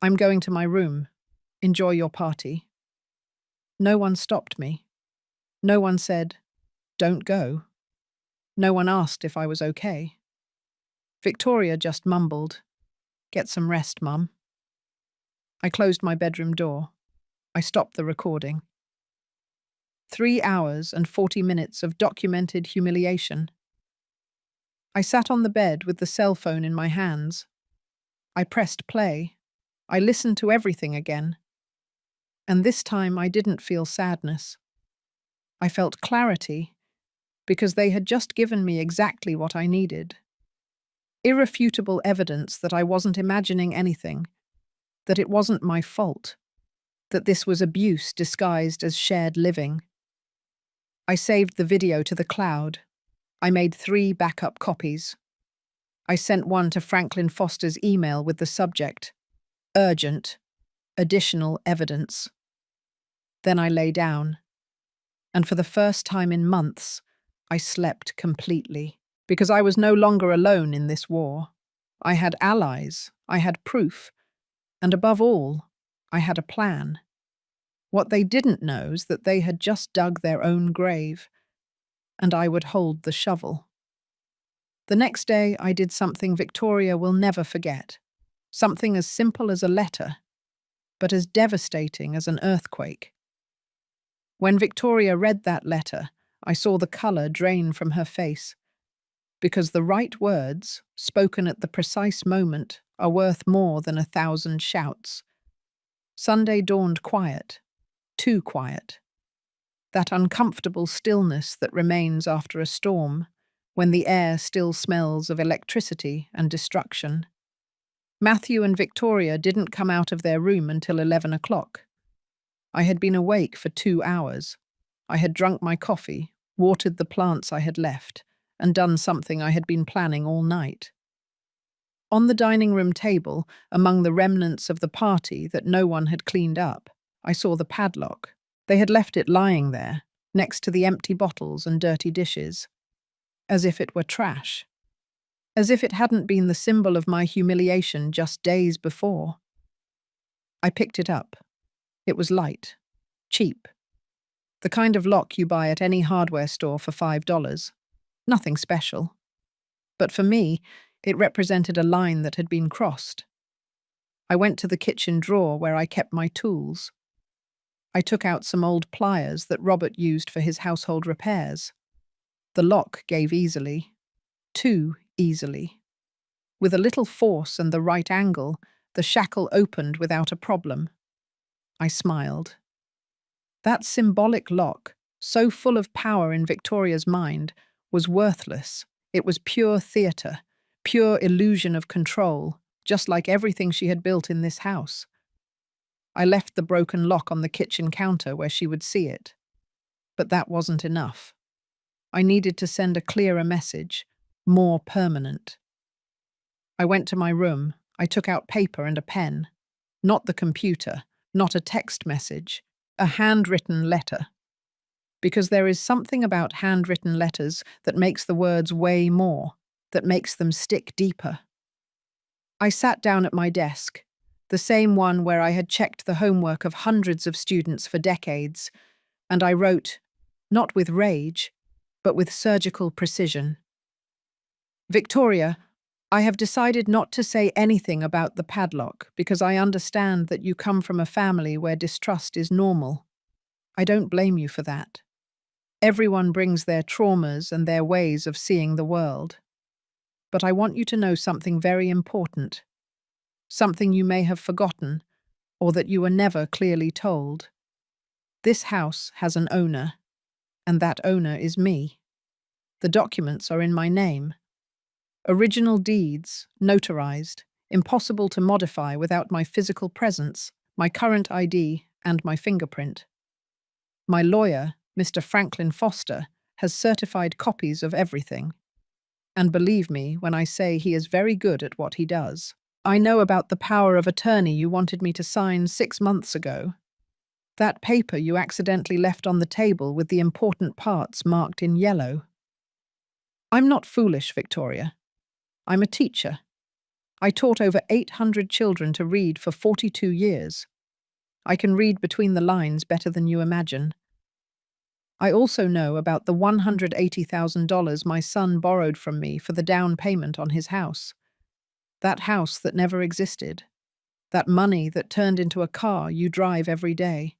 I'm going to my room. Enjoy your party. No one stopped me. No one said, "Don't go." No one asked if I was okay. Victoria just mumbled, "Get some rest, Mum." I closed my bedroom door. I stopped the recording. 3 hours and 40 minutes of documented humiliation. I sat on the bed with the cell phone in my hands. I pressed play. I listened to everything again. And this time I didn't feel sadness. I felt clarity, because they had just given me exactly what I needed. Irrefutable evidence that I wasn't imagining anything, that it wasn't my fault, that this was abuse disguised as shared living. I saved the video to the cloud. I made 3 backup copies. I sent one to Franklin Foster's email with the subject, "Urgent, additional evidence." Then I lay down, and for the first time in months, I slept completely, because I was no longer alone in this war. I had allies, I had proof, and above all, I had a plan. What they didn't know is that they had just dug their own grave, and I would hold the shovel. The next day, I did something Victoria will never forget. Something as simple as a letter, but as devastating as an earthquake. When Victoria read that letter, I saw the colour drain from her face, because the right words, spoken at the precise moment, are worth more than 1,000 shouts. Sunday dawned quiet, too quiet. That uncomfortable stillness that remains after a storm, when the air still smells of electricity and destruction. Matthew and Victoria didn't come out of their room until 11 o'clock. I had been awake for 2 hours. I had drunk my coffee, watered the plants I had left, and done something I had been planning all night. On the dining room table, among the remnants of the party that no one had cleaned up, I saw the padlock. They had left it lying there, next to the empty bottles and dirty dishes, as if it were trash. As if it hadn't been the symbol of my humiliation just days before. I picked it up. It was light, cheap. The kind of lock you buy at any hardware store for $5. Nothing special. But for me, it represented a line that had been crossed. I went to the kitchen drawer where I kept my tools. I took out some old pliers that Robert used for his household repairs. The lock gave easily. Too easily. With a little force and the right angle, the shackle opened without a problem. I smiled. That symbolic lock, so full of power in Victoria's mind, was worthless. It was pure theatre, pure illusion of control, just like everything she had built in this house. I left the broken lock on the kitchen counter where she would see it. But that wasn't enough. I needed to send a clearer message, more permanent. I went to my room. I took out paper and a pen. Not the computer, not a text message, a handwritten letter. Because there is something about handwritten letters that makes the words weigh more, that makes them stick deeper. I sat down at my desk, the same one where I had checked the homework of hundreds of students for decades, and I wrote, not with rage, but with surgical precision. Victoria, I have decided not to say anything about the padlock because I understand that you come from a family where distrust is normal. I don't blame you for that. Everyone brings their traumas and their ways of seeing the world. But I want you to know something very important. Something you may have forgotten, or that you were never clearly told. This house has an owner, and that owner is me. The documents are in my name. Original deeds, notarized, impossible to modify without my physical presence, my current ID, and my fingerprint. My lawyer, Mr. Franklin Foster, has certified copies of everything. And believe me when I say he is very good at what he does. I know about the power of attorney you wanted me to sign 6 months ago. That paper you accidentally left on the table with the important parts marked in yellow. I'm not foolish, Victoria. I'm a teacher. I taught over 800 children to read for 42 years. I can read between the lines better than you imagine. I also know about the $180,000 my son borrowed from me for the down payment on his house. That house that never existed. That money that turned into a car you drive every day.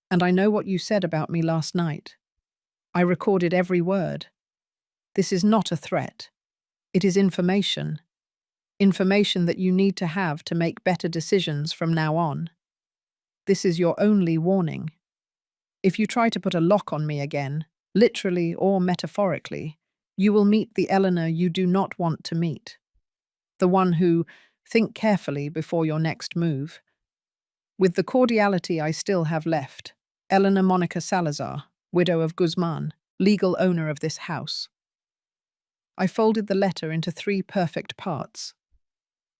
And I know what you said about me last night. I recorded every word. This is not a threat. It is information. Information that you need to have to make better decisions from now on. This is your only warning. If you try to put a lock on me again, literally or metaphorically, you will meet the Eleanor you do not want to meet. The one who, think carefully before your next move. With the cordiality I still have left, Eleanor Monica Salazar, widow of Guzman, legal owner of this house. I folded the letter into 3 perfect parts.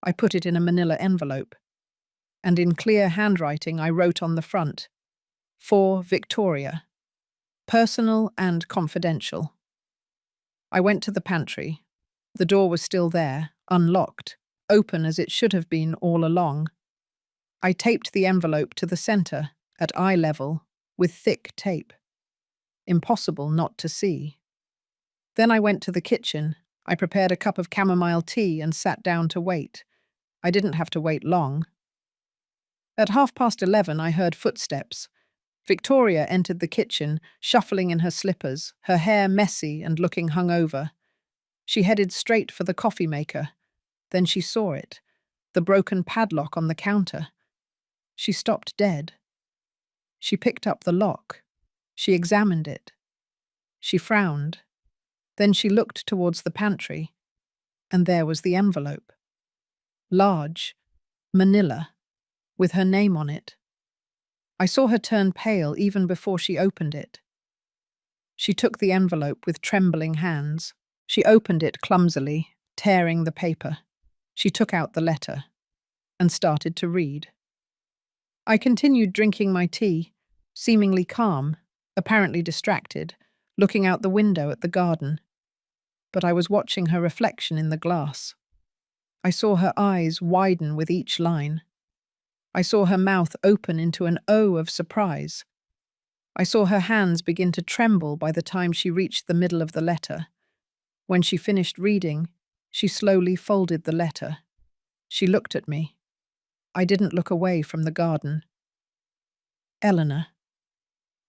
I put it in a manila envelope, and in clear handwriting I wrote on the front, "For Victoria. Personal and confidential." I went to the pantry. The door was still there, unlocked, open as it should have been all along. I taped the envelope to the center, at eye level, with thick tape. Impossible not to see. Then I went to the kitchen. I prepared a cup of chamomile tea and sat down to wait. I didn't have to wait long. At 11:30, I heard footsteps. Victoria entered the kitchen, shuffling in her slippers, her hair messy and looking hungover. She headed straight for the coffee maker. Then she saw it, the broken padlock on the counter. She stopped dead. She picked up the lock. She examined it. She frowned. Then she looked towards the pantry, and there was the envelope. Large, manila, with her name on it. I saw her turn pale even before she opened it. She took the envelope with trembling hands. She opened it clumsily, tearing the paper. She took out the letter and started to read. I continued drinking my tea, seemingly calm, apparently distracted, looking out the window at the garden. But I was watching her reflection in the glass. I saw her eyes widen with each line. I saw her mouth open into an O of surprise. I saw her hands begin to tremble by the time she reached the middle of the letter. When she finished reading, she slowly folded the letter. She looked at me. I didn't look away from the garden. Eleanor.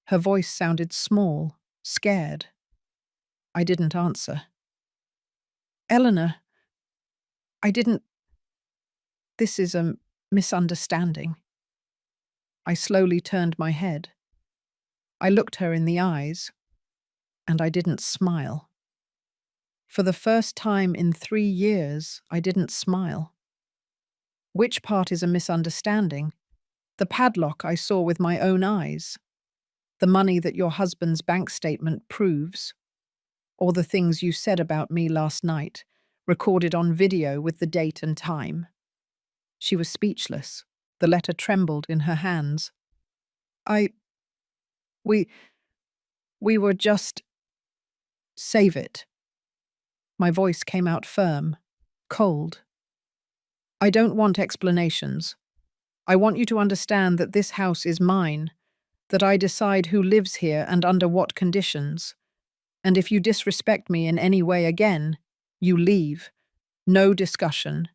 Her voice sounded small, scared. I didn't answer. Eleanor, I didn't... This is a misunderstanding. I slowly turned my head. I looked her in the eyes, and I didn't smile. For the first time in 3 years, I didn't smile. Which part is a misunderstanding? The padlock I saw with my own eyes? The money that your husband's bank statement proves? Or the things you said about me last night, recorded on video with the date and time? She was speechless. The letter trembled in her hands. We were just... Save it. My voice came out firm, cold. I don't want explanations. I want you to understand that this house is mine, that I decide who lives here and under what conditions. And if you disrespect me in any way again, you leave. No discussion.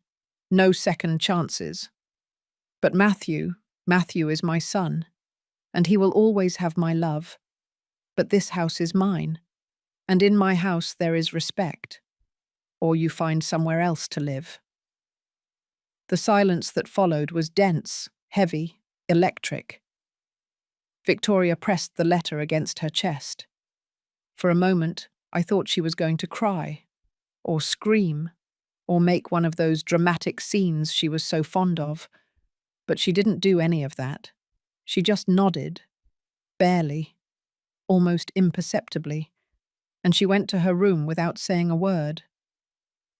No second chances. But Matthew is my son, and he will always have my love. But this house is mine, and in my house there is respect. Or you find somewhere else to live. The silence that followed was dense, heavy, electric. Victoria pressed the letter against her chest. For a moment, I thought she was going to cry, or scream, or make one of those dramatic scenes she was so fond of. But she didn't do any of that. She just nodded, barely, almost imperceptibly, and she went to her room without saying a word.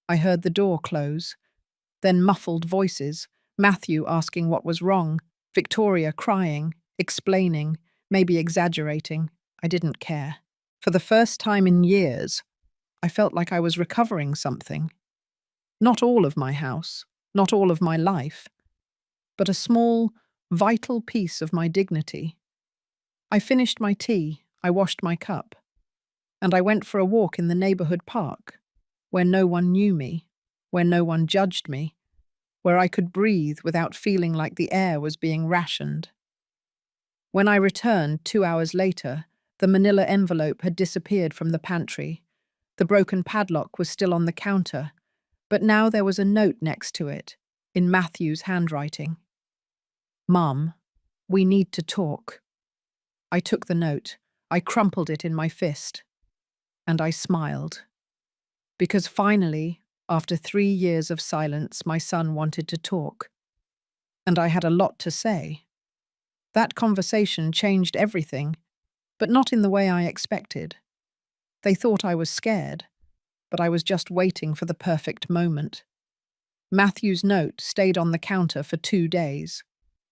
I heard the door close, then muffled voices, Matthew asking what was wrong, Victoria crying, explaining, maybe exaggerating. I didn't care. For the first time in years, I felt like I was recovering something. Not all of my house, not all of my life, but a small, vital piece of my dignity. I finished my tea, I washed my cup, and I went for a walk in the neighborhood park, where no one knew me, where no one judged me, where I could breathe without feeling like the air was being rationed. When I returned 2 hours later, the manila envelope had disappeared from the pantry. The broken padlock was still on the counter, but now there was a note next to it, in Matthew's handwriting. "Mum, we need to talk." I took the note, I crumpled it in my fist, and I smiled. Because finally, after 3 years of silence, my son wanted to talk. And I had a lot to say. That conversation changed everything, but not in the way I expected. They thought I was scared, but I was just waiting for the perfect moment. Matthew's note stayed on the counter for 2 days.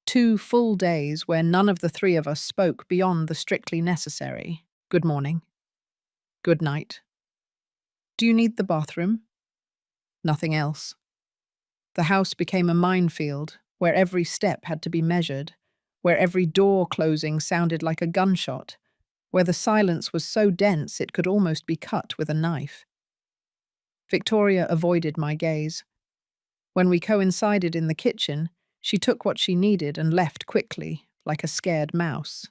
2 full days where none of the three of us spoke beyond the strictly necessary. Good morning. Good night. Do you need the bathroom? Nothing else. The house became a minefield, where every step had to be measured, where every door closing sounded like a gunshot, where the silence was so dense it could almost be cut with a knife. Victoria avoided my gaze. When we coincided in the kitchen, she took what she needed and left quickly, like a scared mouse.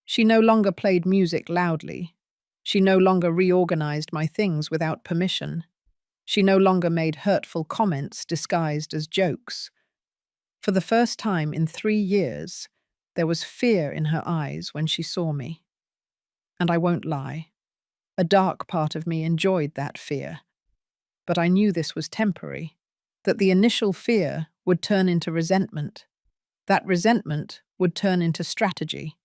She no longer played music loudly. She no longer reorganized my things without permission. She no longer made hurtful comments disguised as jokes. For the first time in 3 years, there was fear in her eyes when she saw me. And I won't lie, a dark part of me enjoyed that fear. But I knew this was temporary, that the initial fear would turn into resentment. That resentment would turn into strategy.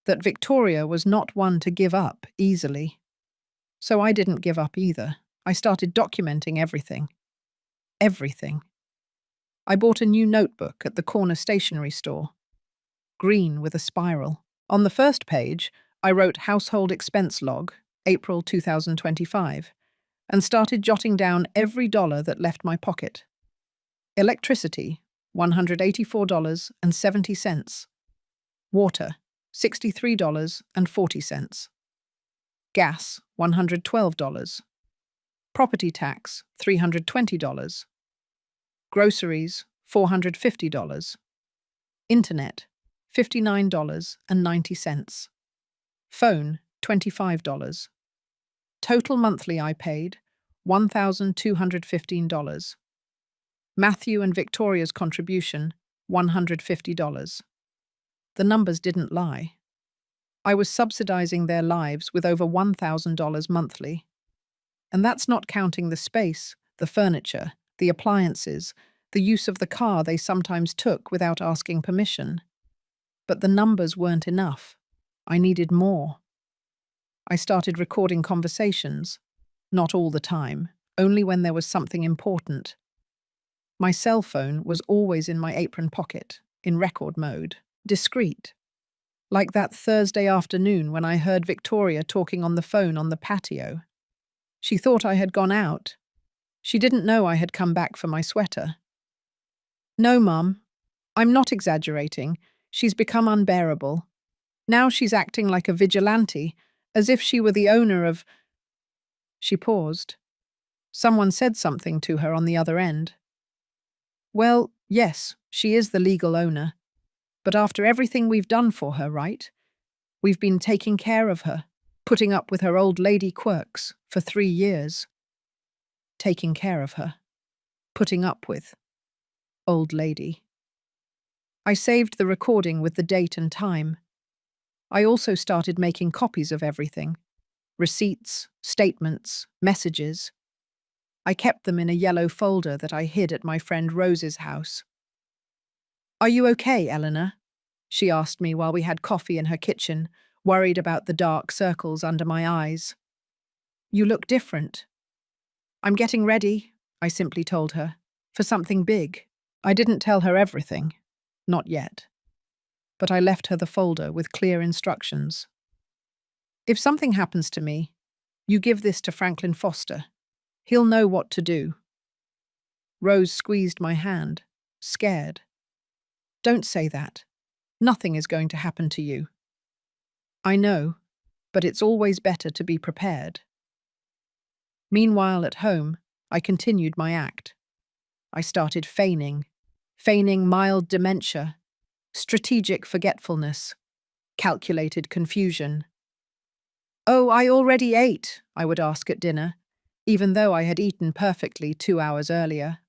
That Victoria was not one to give up easily. So I didn't give up either. I started documenting everything. Everything. I bought a new notebook at the corner stationery store. Green with a spiral. On the first page, I wrote Household Expense Log, April 2025, and started jotting down every dollar that left my pocket. Electricity, $184.70. Water, $63.40. Gas, $112. Property tax, $320. Groceries, $450. Internet, $59.90. Phone, $25. Total monthly I paid, $1,215. Matthew and Victoria's contribution, $150. The numbers didn't lie. I was subsidizing their lives with over $1,000 monthly. And that's not counting the space, the furniture, the appliances, the use of the car they sometimes took without asking permission. But the numbers weren't enough. I needed more. I started recording conversations. Not all the time, only when there was something important. My cell phone was always in my apron pocket, in record mode, discreet. Like that Thursday afternoon when I heard Victoria talking on the phone on the patio. She thought I had gone out. She didn't know I had come back for my sweater. "No, Mum. I'm not exaggerating. She's become unbearable. Now she's acting like a vigilante, as if she were the owner of—" She paused. Someone said something to her on the other end. "Well, yes, she is the legal owner. But after everything we've done for her, right? We've been taking care of her, putting up with her old lady quirks for 3 years. Taking care of her. Putting up with. Old lady." I saved the recording with the date and time. I also started making copies of everything. Receipts, statements, messages. I kept them in a yellow folder that I hid at my friend Rose's house. "Are you okay, Eleanor?" she asked me while we had coffee in her kitchen, worried about the dark circles under my eyes. "You look different." "I'm getting ready," I simply told her, "for something big." I didn't tell her everything. Not yet. but I left her the folder with clear instructions. If something happens to me, you give this to Franklin Foster. He'll know what to do. Rose squeezed my hand, scared. Don't say that. Nothing is going to happen to you. I know, but it's always better to be prepared. Meanwhile, at home, I continued my act. I started feigning mild dementia, strategic forgetfulness, calculated confusion. "Oh, I already ate," I would ask at dinner, even though I had eaten perfectly 2 hours earlier.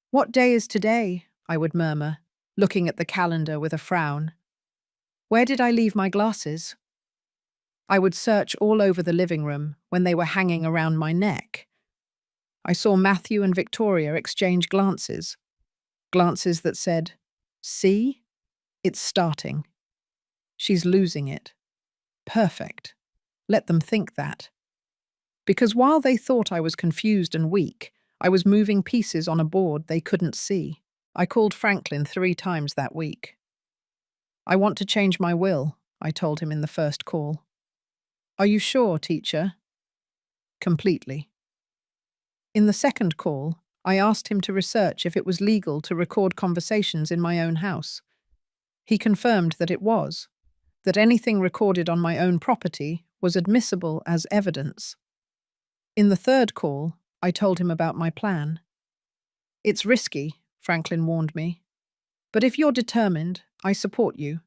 "What day is today?" I would murmur, looking at the calendar with a frown. "Where did I leave my glasses?" I would search all over the living room when they were hanging around my neck. I saw Matthew and Victoria exchange glances that said, "See? It's starting. She's losing it. Perfect. Let them think that." Because while they thought I was confused and weak, I was moving pieces on a board they couldn't see. I called Franklin 3 times that week. "I want to change my will," I told him in the first call. "Are you sure, teacher?" "Completely." In the second call, I asked him to research if it was legal to record conversations in my own house. He confirmed that it was, that anything recorded on my own property was admissible as evidence. In the third call, I told him about my plan. "It's risky," Franklin warned me. "But if you're determined, I support you.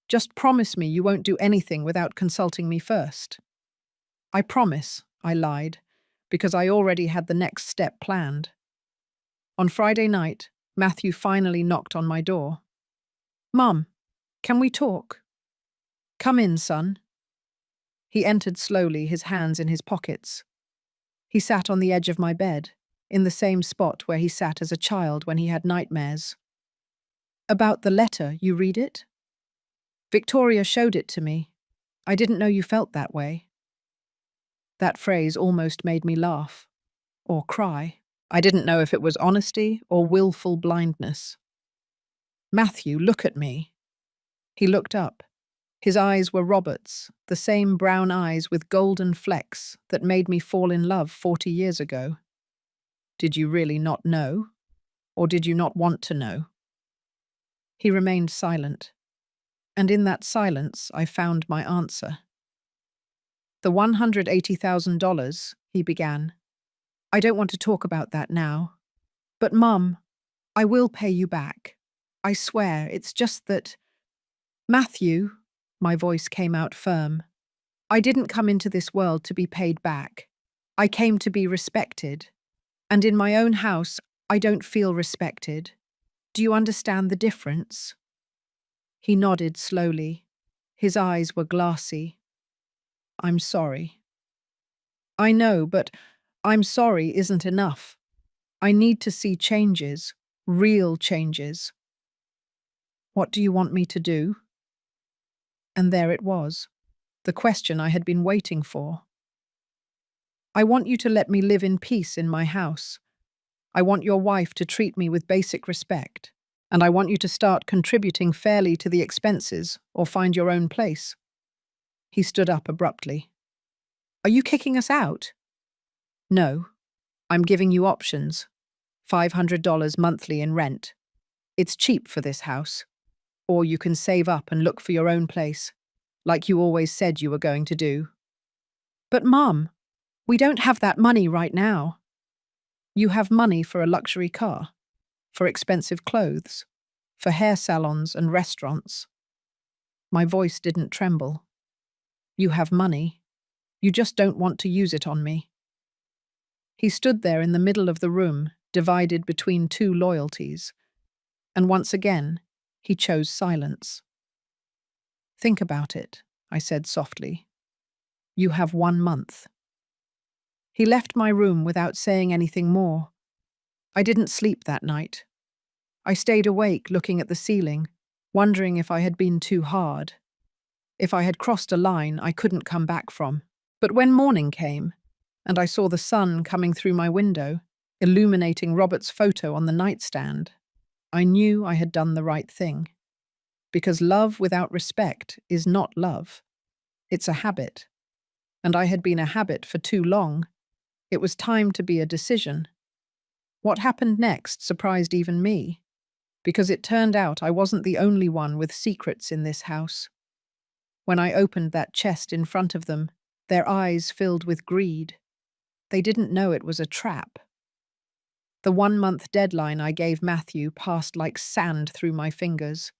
Just promise me you won't do anything without consulting me first." "I promise," I lied, because I already had the next step planned. On Friday night, Matthew finally knocked on my door. "Mum, can we talk?" "Come in, son." He entered slowly, his hands in his pockets. He sat on the edge of my bed, in the same spot where he sat as a child when he had nightmares. "About the letter, you read it?" "Victoria showed it to me. I didn't know you felt that way." That phrase almost made me laugh. Or cry. I didn't know if it was honesty or willful blindness. "Matthew, look at me." He looked up. His eyes were Robert's, the same brown eyes with golden flecks that made me fall in love 40 years ago. "Did you really not know? Or did you not want to know?" He remained silent. And in that silence, I found my answer. "The $180,000, he began. "I don't want to talk about that now. But, Mum, I will pay you back. I swear, it's just that—" "Matthew," my voice came out firm, "I didn't come into this world to be paid back. I came to be respected. And in my own house, I don't feel respected. Do you understand the difference?" He nodded slowly. His eyes were glassy. "I'm sorry." "I know, but I'm sorry isn't enough. I need to see changes, real changes." "What do you want me to do?" And there it was, the question I had been waiting for. "I want you to let me live in peace in my house. I want your wife to treat me with basic respect, and I want you to start contributing fairly to the expenses or find your own place." He stood up abruptly. "Are you kicking us out?" "No. I'm giving you options. $500 monthly in rent. It's cheap for this house. Or you can save up and look for your own place, like you always said you were going to do." "But, Mum, we don't have that money right now." "You have money for a luxury car, for expensive clothes, for hair salons and restaurants." My voice didn't tremble. "You have money. You just don't want to use it on me." He stood there in the middle of the room, divided between 2 loyalties. And once again, he chose silence. "Think about it," I said softly. "You have 1 month." He left my room without saying anything more. I didn't sleep that night. I stayed awake looking at the ceiling, wondering if I had been too hard, if I had crossed a line I couldn't come back from. But when morning came, and I saw the sun coming through my window, illuminating Robert's photo on the nightstand, I knew I had done the right thing. Because love without respect is not love. It's a habit. And I had been a habit for too long. It was time to be a decision. What happened next surprised even me, because it turned out I wasn't the only one with secrets in this house. When I opened that chest in front of them, their eyes filled with greed. They didn't know it was a trap. The 1-month deadline I gave Matthew passed like sand through my fingers.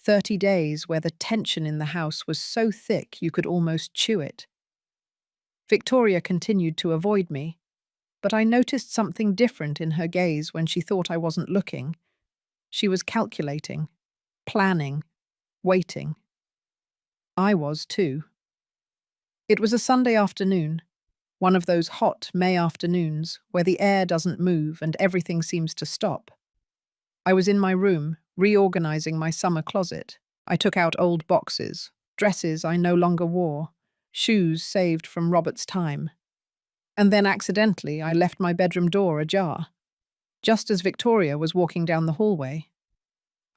30 days where the tension in the house was so thick you could almost chew it. Victoria continued to avoid me, but I noticed something different in her gaze when she thought I wasn't looking. She was calculating, planning, waiting. I was too. It was a Sunday afternoon, one of those hot May afternoons where the air doesn't move and everything seems to stop. I was in my room, reorganizing my summer closet. I took out old boxes, dresses I no longer wore, shoes saved from Robert's time. And then accidentally I left my bedroom door ajar. Just as Victoria was walking down the hallway,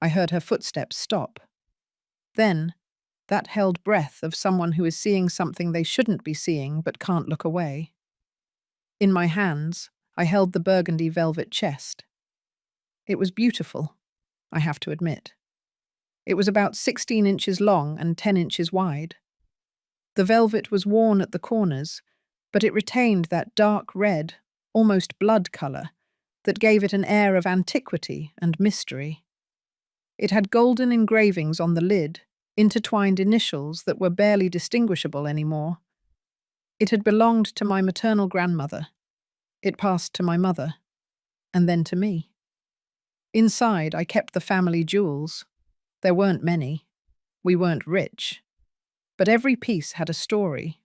I heard her footsteps stop. Then, that held breath of someone who is seeing something they shouldn't be seeing but can't look away. In my hands, I held the burgundy velvet chest. It was beautiful, I have to admit. It was about 16 inches long and 10 inches wide. The velvet was worn at the corners, but it retained that dark red, almost blood colour, that gave it an air of antiquity and mystery. It had golden engravings on the lid, intertwined initials that were barely distinguishable anymore. It had belonged to my maternal grandmother. It passed to my mother, and then to me. Inside, I kept the family jewels. There weren't many. We weren't rich. But every piece had a story.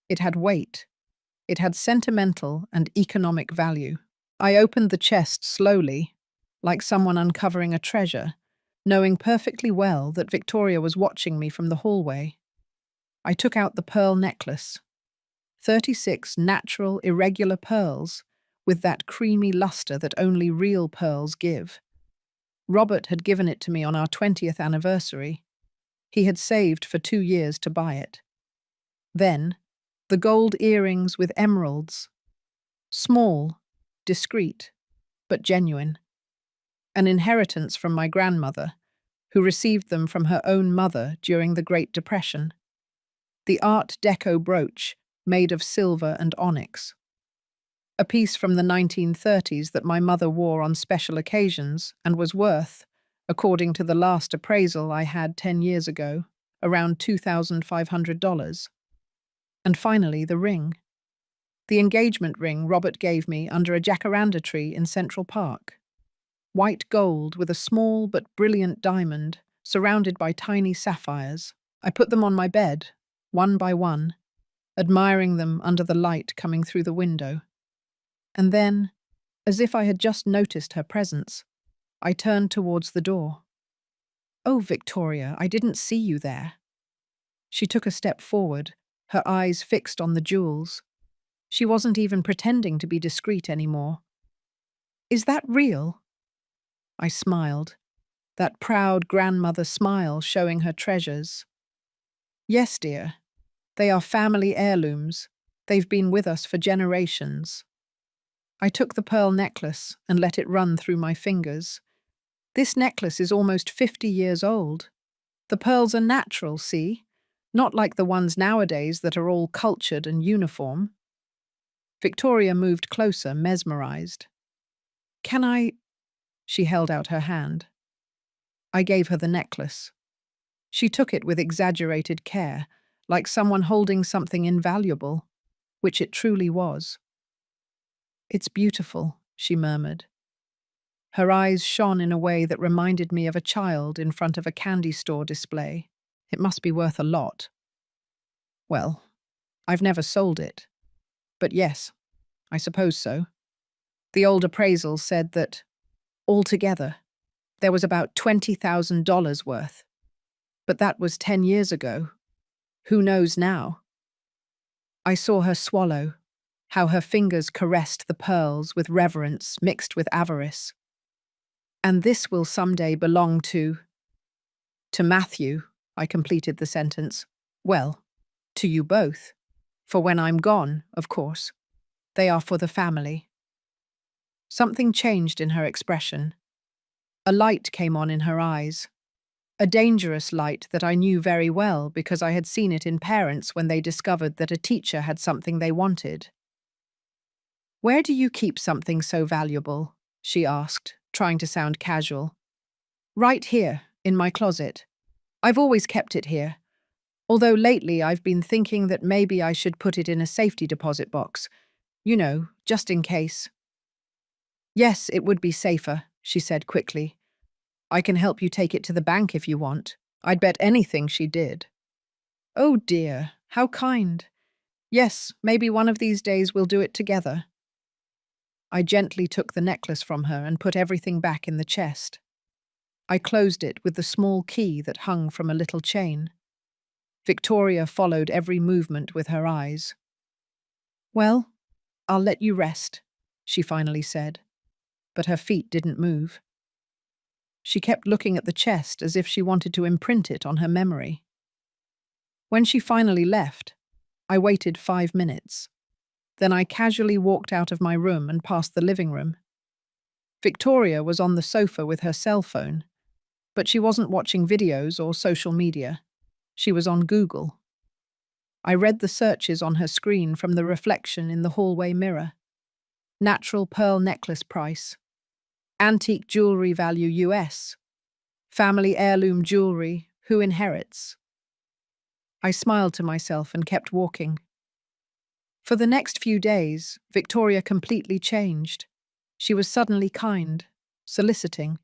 It had weight. It had sentimental and economic value. I opened the chest slowly, like someone uncovering a treasure, knowing perfectly well that Victoria was watching me from the hallway. I took out the pearl necklace. 36 natural, irregular pearls, with that creamy luster that only real pearls give. Robert had given it to me on our 20th anniversary. He had saved for 2 years to buy it. Then, the gold earrings with emeralds. Small, discreet, but genuine. An inheritance from my grandmother, who received them from her own mother during the Great Depression. The Art Deco brooch, made of silver and onyx. A piece from the 1930s that my mother wore on special occasions and was worth, according to the last appraisal I had 10 years ago, around $2,500. And finally, the ring. The engagement ring Robert gave me under a jacaranda tree in Central Park. White gold with a small but brilliant diamond, surrounded by tiny sapphires. I put them on my bed, one by one, admiring them under the light coming through the window. And then, as if I had just noticed her presence, I turned towards the door. "Oh, Victoria, I didn't see you there." She took a step forward, her eyes fixed on the jewels. She wasn't even pretending to be discreet anymore. "Is that real?" I smiled, that proud grandmother smile showing her treasures. "Yes, dear. They are family heirlooms. They've been with us for generations." I took the pearl necklace and let it run through my fingers. This necklace is almost 50 years old. The pearls are natural, see? Not like the ones nowadays that are all cultured and uniform. Victoria moved closer, mesmerized. "Can I—" She held out her hand. I gave her the necklace. She took it with exaggerated care, like someone holding something invaluable, which it truly was. "It's beautiful," she murmured. Her eyes shone in a way that reminded me of a child in front of a candy store display. "It must be worth a lot." "Well, I've never sold it. But yes, I suppose so." The old appraisal said that, altogether, there was about $20,000 worth. But that was 10 years ago. Who knows now? I saw her swallow, how her fingers caressed the pearls with reverence mixed with avarice. "And this will someday belong to To Matthew, I completed the sentence. Well, to you both. For when I'm gone, of course. They are for the family. Something changed in her expression. A light came on in her eyes. A dangerous light that I knew very well because I had seen it in parents when they discovered that a teacher had something they wanted. "Where do you keep something so valuable?" she asked, trying to sound casual. "Right here, in my closet. I've always kept it here. Although lately I've been thinking that maybe I should put it in a safety deposit box. You know, just in case." "Yes, it would be safer," she said quickly. "I can help you take it to the bank if you want." I'd bet anything she did. "Oh dear, how kind. Yes, maybe one of these days we'll do it together." I gently took the necklace from her and put everything back in the chest. I closed it with the small key that hung from a little chain. Victoria followed every movement with her eyes. "Well, I'll let you rest," she finally said, but her feet didn't move. She kept looking at the chest as if she wanted to imprint it on her memory. When she finally left, I waited 5 minutes. Then I casually walked out of my room and past the living room. Victoria was on the sofa with her cell phone, but she wasn't watching videos or social media. She was on Google. I read the searches on her screen from the reflection in the hallway mirror. Natural pearl necklace price. Antique jewelry value US. Family heirloom jewelry, who inherits? I smiled to myself and kept walking. For the next few days, Victoria completely changed. She was suddenly kind, soliciting.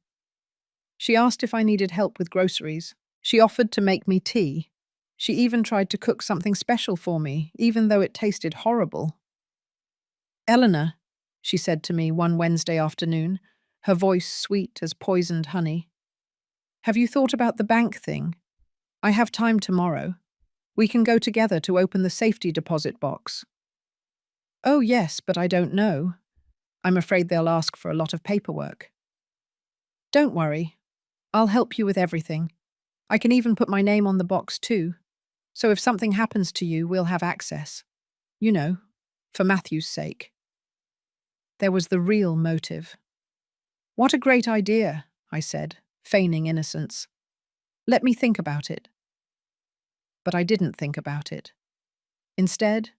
She asked if I needed help with groceries. She offered to make me tea. She even tried to cook something special for me, even though it tasted horrible. "Eleanor," she said to me one Wednesday afternoon, her voice sweet as poisoned honey. "Have you thought about the bank thing? I have time tomorrow. We can go together to open the safety deposit box." "Oh yes, but I don't know. I'm afraid they'll ask for a lot of paperwork." "Don't worry. I'll help you with everything. I can even put my name on the box too. So if something happens to you, we'll have access. You know, for Matthew's sake." There was the real motive. "What a great idea," I said, feigning innocence. "Let me think about it." But I didn't think about it. Instead,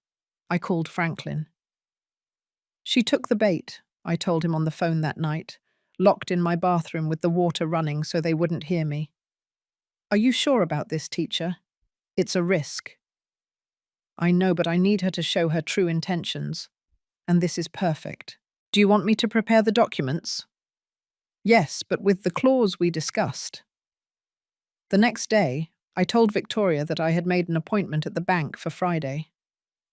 I called Franklin. "She took the bait," I told him on the phone that night, locked in my bathroom with the water running so they wouldn't hear me. "Are you sure about this, teacher? It's a risk." "I know, but I need her to show her true intentions. And this is perfect. Do you want me to prepare the documents?" "Yes, but with the clause we discussed." The next day, I told Victoria that I had made an appointment at the bank for Friday.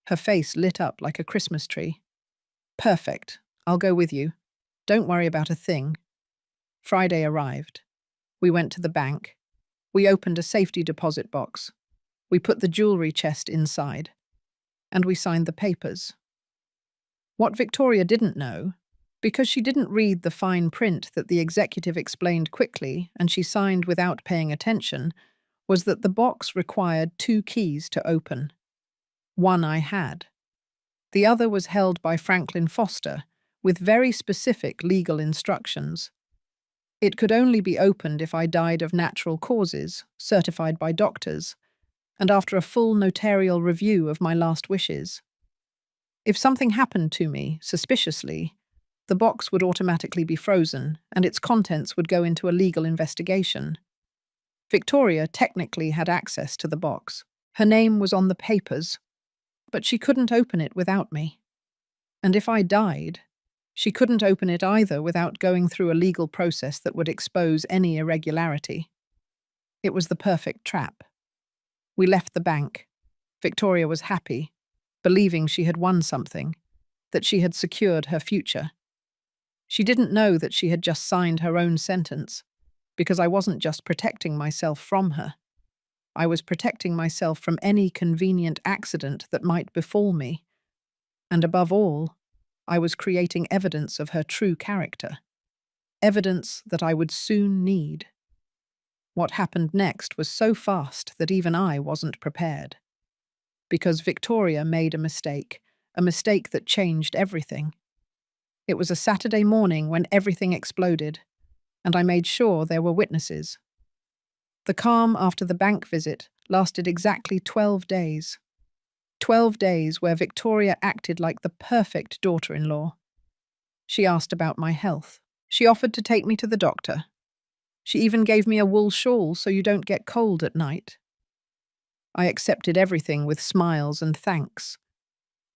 Her face lit up like a Christmas tree. "Perfect. I'll go with you. Don't worry about a thing." Friday arrived. We went to the bank. We opened a safety deposit box. We put the jewelry chest inside. And we signed the papers. What Victoria didn't know, because she didn't read the fine print that the executive explained quickly and she signed without paying attention, was that the box required 2 keys to open. One I had. The other was held by Franklin Foster, with very specific legal instructions. It could only be opened if I died of natural causes, certified by doctors, and after a full notarial review of my last wishes. If something happened to me, suspiciously, the box would automatically be frozen, and its contents would go into a legal investigation. Victoria technically had access to the box. Her name was on the papers, but she couldn't open it without me. And if I died, she couldn't open it either without going through a legal process that would expose any irregularity. It was the perfect trap. We left the bank. Victoria was happy, believing she had won something, that she had secured her future. She didn't know that she had just signed her own sentence, because I wasn't just protecting myself from her. I was protecting myself from any convenient accident that might befall me. And above all, I was creating evidence of her true character. Evidence that I would soon need. What happened next was so fast that even I wasn't prepared. Because Victoria made a mistake that changed everything. It was a Saturday morning when everything exploded, and I made sure there were witnesses. The calm after the bank visit lasted exactly 12 days. 12 days where Victoria acted like the perfect daughter-in-law. She asked about my health. She offered to take me to the doctor. She even gave me a wool shawl so you don't get cold at night. I accepted everything with smiles and thanks.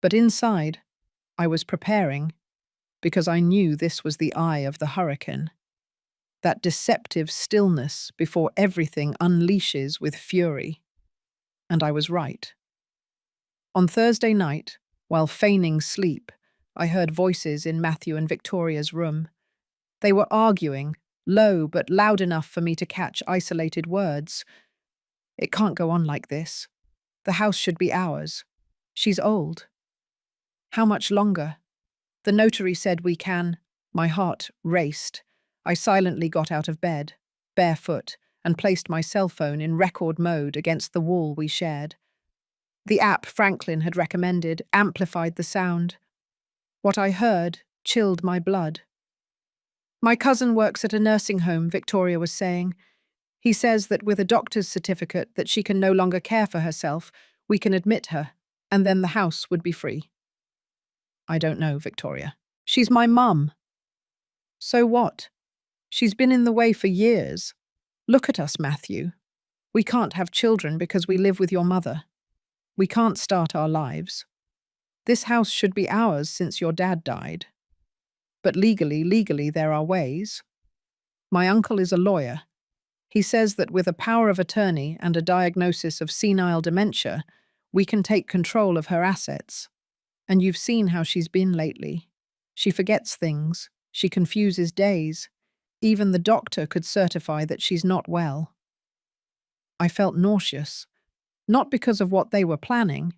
But inside, I was preparing, because I knew this was the eye of the hurricane. That deceptive stillness before everything unleashes with fury. And I was right. On Thursday night, while feigning sleep, I heard voices in Matthew and Victoria's room. They were arguing, low but loud enough for me to catch isolated words. It can't go on like this. The house should be ours. She's old. How much longer? The notary said we can. My heart raced. I silently got out of bed, barefoot, and placed my cell phone in record mode against the wall we shared. The app Franklin had recommended amplified the sound. What I heard chilled my blood. My cousin works at a nursing home, Victoria was saying. He says that with a doctor's certificate that she can no longer care for herself, we can admit her, and then the house would be free. I don't know, Victoria. She's my mum. So what? She's been in the way for years. Look at us, Matthew. We can't have children because we live with your mother. We can't start our lives. This house should be ours since your dad died. But legally, there are ways. My uncle is a lawyer. He says that with a power of attorney and a diagnosis of senile dementia, we can take control of her assets. And you've seen how she's been lately. She forgets things. She confuses days. Even the doctor could certify that she's not well. I felt nauseous, not because of what they were planning,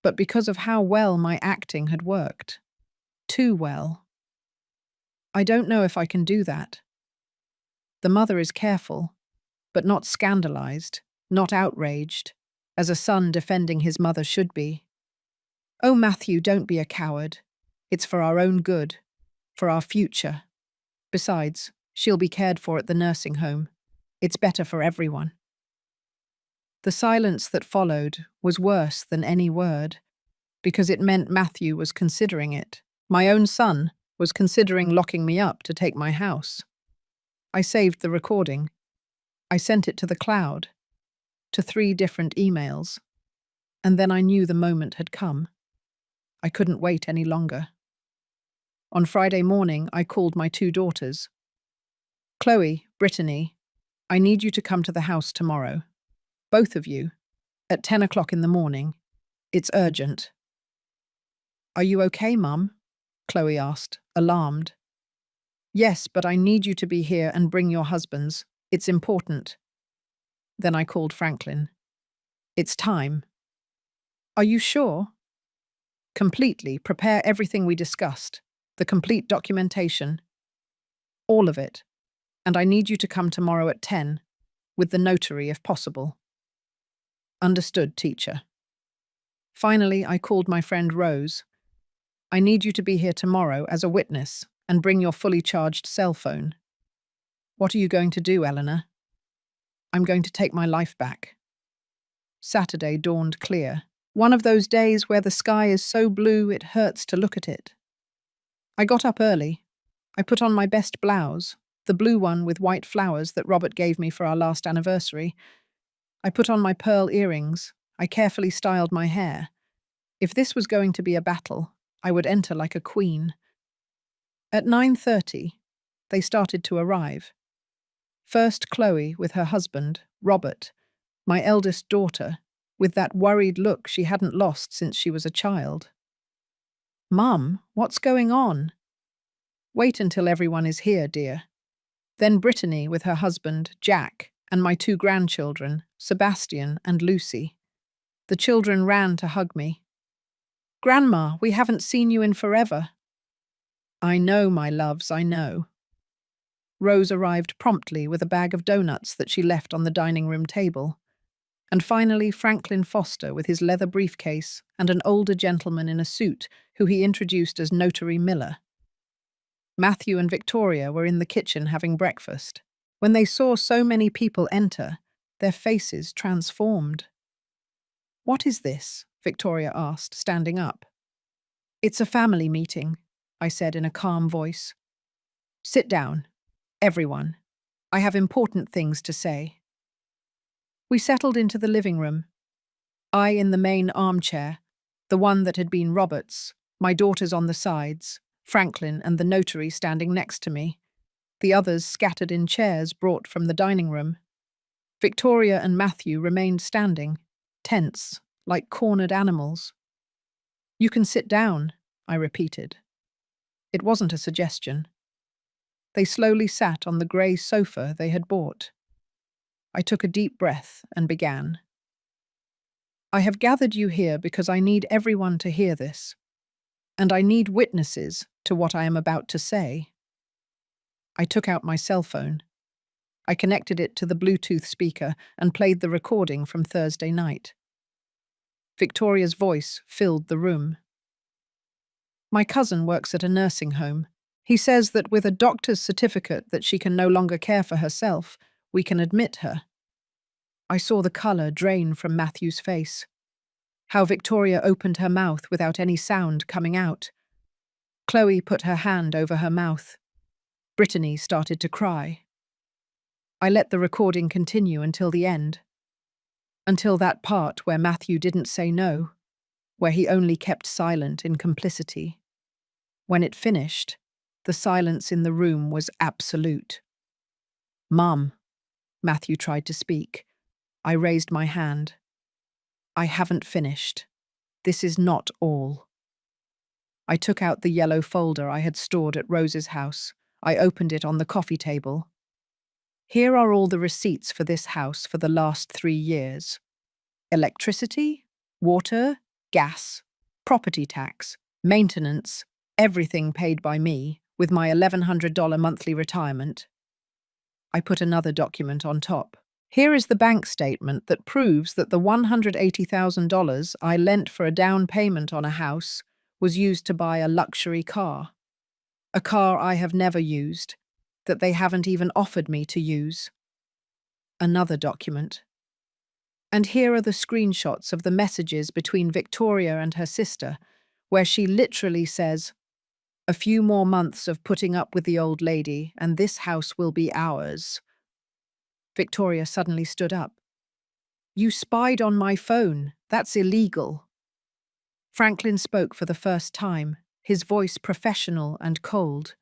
but because of how well my acting had worked. Too well. I don't know if I can do that. The mother is careful, but not scandalized, not outraged, as a son defending his mother should be. Oh, Matthew, don't be a coward. It's for our own good, for our future. Besides, she'll be cared for at the nursing home. It's better for everyone. The silence that followed was worse than any word, because it meant Matthew was considering it. My own son was considering locking me up to take my house. I saved the recording. I sent it to the cloud, to 3 different emails, and then I knew the moment had come. I couldn't wait any longer. On Friday morning, I called my 2 daughters. Chloe, Brittany, I need you to come to the house tomorrow. Both of you, at 10 o'clock in the morning. It's urgent. Are you okay, Mum? Chloe asked, alarmed. Yes, but I need you to be here and bring your husbands. It's important. Then I called Franklin. It's time. Are you sure? Completely. Prepare everything we discussed. The complete documentation. All of it. And I need you to come tomorrow at 10, with the notary if possible. Understood, teacher. Finally, I called my friend Rose. I need you to be here tomorrow as a witness and bring your fully charged cell phone. What are you going to do, Eleanor? I'm going to take my life back. Saturday dawned clear. One of those days where the sky is so blue it hurts to look at it. I got up early. I put on my best blouse, the blue one with white flowers that Robert gave me for our last anniversary. I put on my pearl earrings. I carefully styled my hair. If this was going to be a battle, I would enter like a queen. At 9:30, they started to arrive. First Chloe with her husband, Robert, my eldest daughter, with that worried look she hadn't lost since she was a child. Mum, what's going on? Wait until everyone is here, dear. Then Brittany with her husband, Jack, and my 2 grandchildren, Sebastian and Lucy. The children ran to hug me. Grandma, we haven't seen you in forever. I know, my loves, I know. Rose arrived promptly with a bag of donuts that she left on the dining room table. And finally, Franklin Foster with his leather briefcase and an older gentleman in a suit who he introduced as Notary Miller. Matthew and Victoria were in the kitchen having breakfast. When they saw so many people enter, their faces transformed. "What is this?" Victoria asked, standing up. "It's a family meeting," I said in a calm voice. "Sit down, everyone. I have important things to say." We settled into the living room. I in the main armchair, the one that had been Robert's, my daughters on the sides, Franklin and the notary standing next to me, the others scattered in chairs brought from the dining room. Victoria and Matthew remained standing, tense, like cornered animals. "You can sit down," I repeated. It wasn't a suggestion. They slowly sat on the grey sofa they had bought. I took a deep breath and began. "I have gathered you here because I need everyone to hear this, and I need witnesses to what I am about to say." I took out my cell phone. I connected it to the Bluetooth speaker and played the recording from Thursday night. Victoria's voice filled the room. "My cousin works at a nursing home. He says that with a doctor's certificate that she can no longer care for herself, we can admit her." I saw the colour drain from Matthew's face. How Victoria opened her mouth without any sound coming out. Chloe put her hand over her mouth. Brittany started to cry. I let the recording continue until the end. Until that part where Matthew didn't say no, where he only kept silent in complicity. When it finished, the silence in the room was absolute. "Mum," Matthew tried to speak. I raised my hand. "I haven't finished. This is not all." I took out the yellow folder I had stored at Rose's house. I opened it on the coffee table. "Here are all the receipts for this house for the last 3 years. Electricity, water, gas, property tax, maintenance, everything paid by me, with my $1,100 monthly retirement." I put another document on top. "Here is the bank statement that proves that the $180,000 I lent for a down payment on a house was used to buy a luxury car. A car I have never used, that they haven't even offered me to use." Another document. "And here are the screenshots of the messages between Victoria and her sister, where she literally says, 'A few more months of putting up with the old lady, and this house will be ours.'" Victoria suddenly stood up. "You spied on my phone. That's illegal." Franklin spoke for the first time, his voice professional and cold.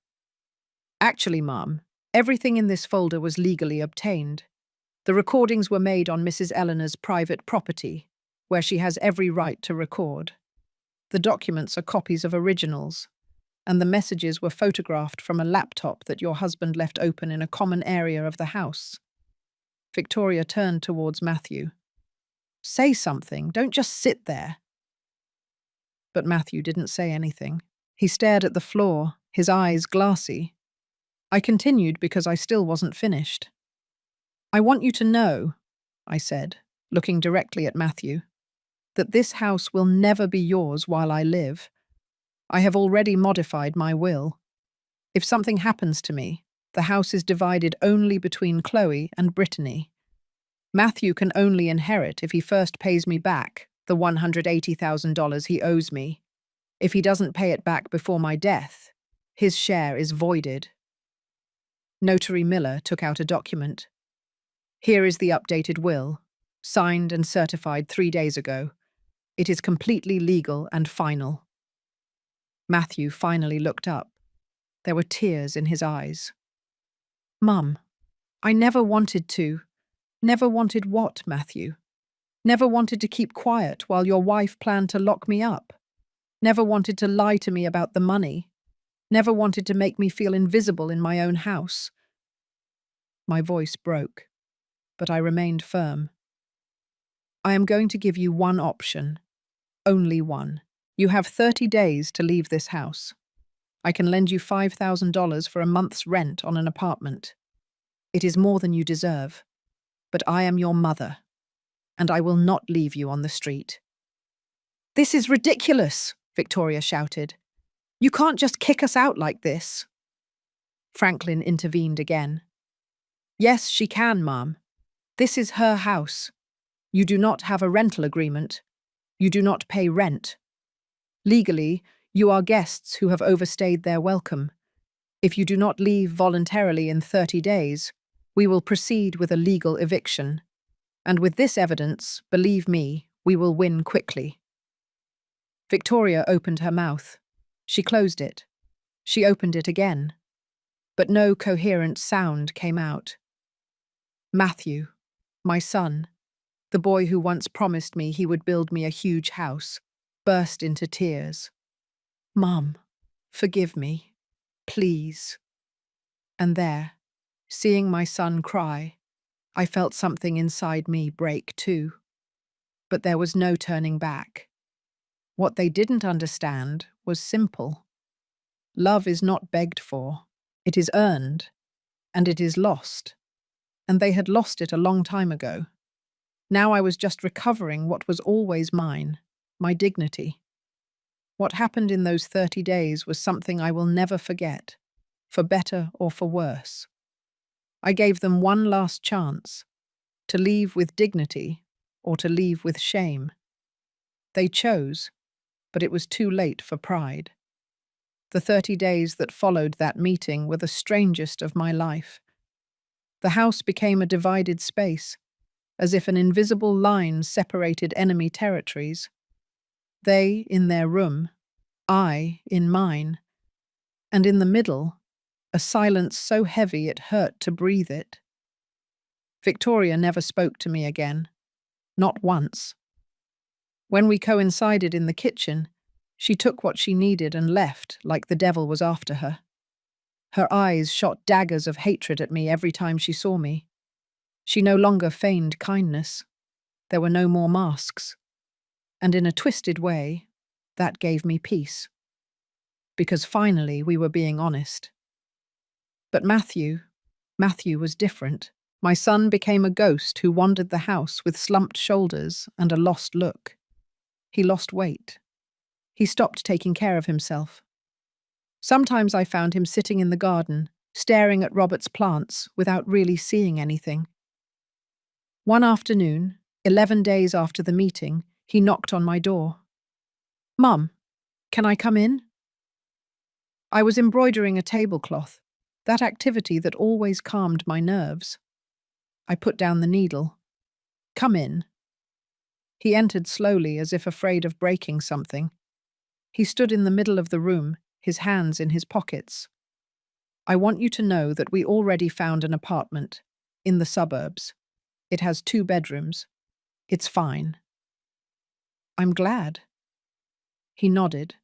"Actually, Mom, everything in this folder was legally obtained. The recordings were made on Mrs. Eleanor's private property, where she has every right to record. The documents are copies of originals, and the messages were photographed from a laptop that your husband left open in a common area of the house." Victoria turned towards Matthew. "Say something, don't just sit there." But Matthew didn't say anything. He stared at the floor, his eyes glassy. I continued because I still wasn't finished. "I want you to know," I said, looking directly at Matthew, "that this house will never be yours while I live. I have already modified my will. If something happens to me, the house is divided only between Chloe and Brittany. Matthew can only inherit if he first pays me back the $180,000 he owes me. If he doesn't pay it back before my death, his share is voided." Notary Miller took out a document. "Here is the updated will, signed and certified 3 days ago. It is completely legal and final." Matthew finally looked up. There were tears in his eyes. "Mum, I never wanted to." "Never wanted what, Matthew? Never wanted to keep quiet while your wife planned to lock me up? Never wanted to lie to me about the money? Never wanted to make me feel invisible in my own house?" My voice broke, but I remained firm. "I am going to give you one option. Only one. You have 30 days to leave this house. I can lend you $5,000 for a month's rent on an apartment. It is more than you deserve, but I am your mother, and I will not leave you on the street." "This is ridiculous," Victoria shouted. "You can't just kick us out like this." Franklin intervened again. "Yes, she can, Ma'am. This is her house. You do not have a rental agreement. You do not pay rent. Legally, you are guests who have overstayed their welcome. If you do not leave voluntarily in 30 days, we will proceed with a legal eviction. And with this evidence, believe me, we will win quickly." Victoria opened her mouth. She closed it. She opened it again. But no coherent sound came out. Matthew, my son, the boy who once promised me he would build me a huge house, burst into tears. "Mum, forgive me, please." And there, seeing my son cry, I felt something inside me break too. But there was no turning back. What they didn't understand was simple. Love is not begged for. It is earned, and it is lost. And they had lost it a long time ago. Now I was just recovering what was always mine, my dignity. What happened in those 30 days was something I will never forget, for better or for worse. I gave them one last chance, to leave with dignity or to leave with shame. They chose, but it was too late for pride. The 30 days that followed that meeting were the strangest of my life. The house became a divided space, as if an invisible line separated enemy territories. They in their room, I in mine, and in the middle, a silence so heavy it hurt to breathe it. Victoria never spoke to me again, not once. When we coincided in the kitchen, she took what she needed and left like the devil was after her. Her eyes shot daggers of hatred at me every time she saw me. She no longer feigned kindness. There were no more masks. And in a twisted way, that gave me peace. Because finally we were being honest. But Matthew was different. My son became a ghost who wandered the house with slumped shoulders and a lost look. He lost weight. He stopped taking care of himself. Sometimes I found him sitting in the garden, staring at Robert's plants without really seeing anything. One afternoon, 11 days after the meeting, he knocked on my door. "Mum, can I come in?" I was embroidering a tablecloth, that activity that always calmed my nerves. I put down the needle. "Come in." He entered slowly, as if afraid of breaking something. He stood in the middle of the room, his hands in his pockets. "I want you to know that we already found an apartment, in the suburbs. It has 2 bedrooms. It's fine." "I'm glad." He nodded,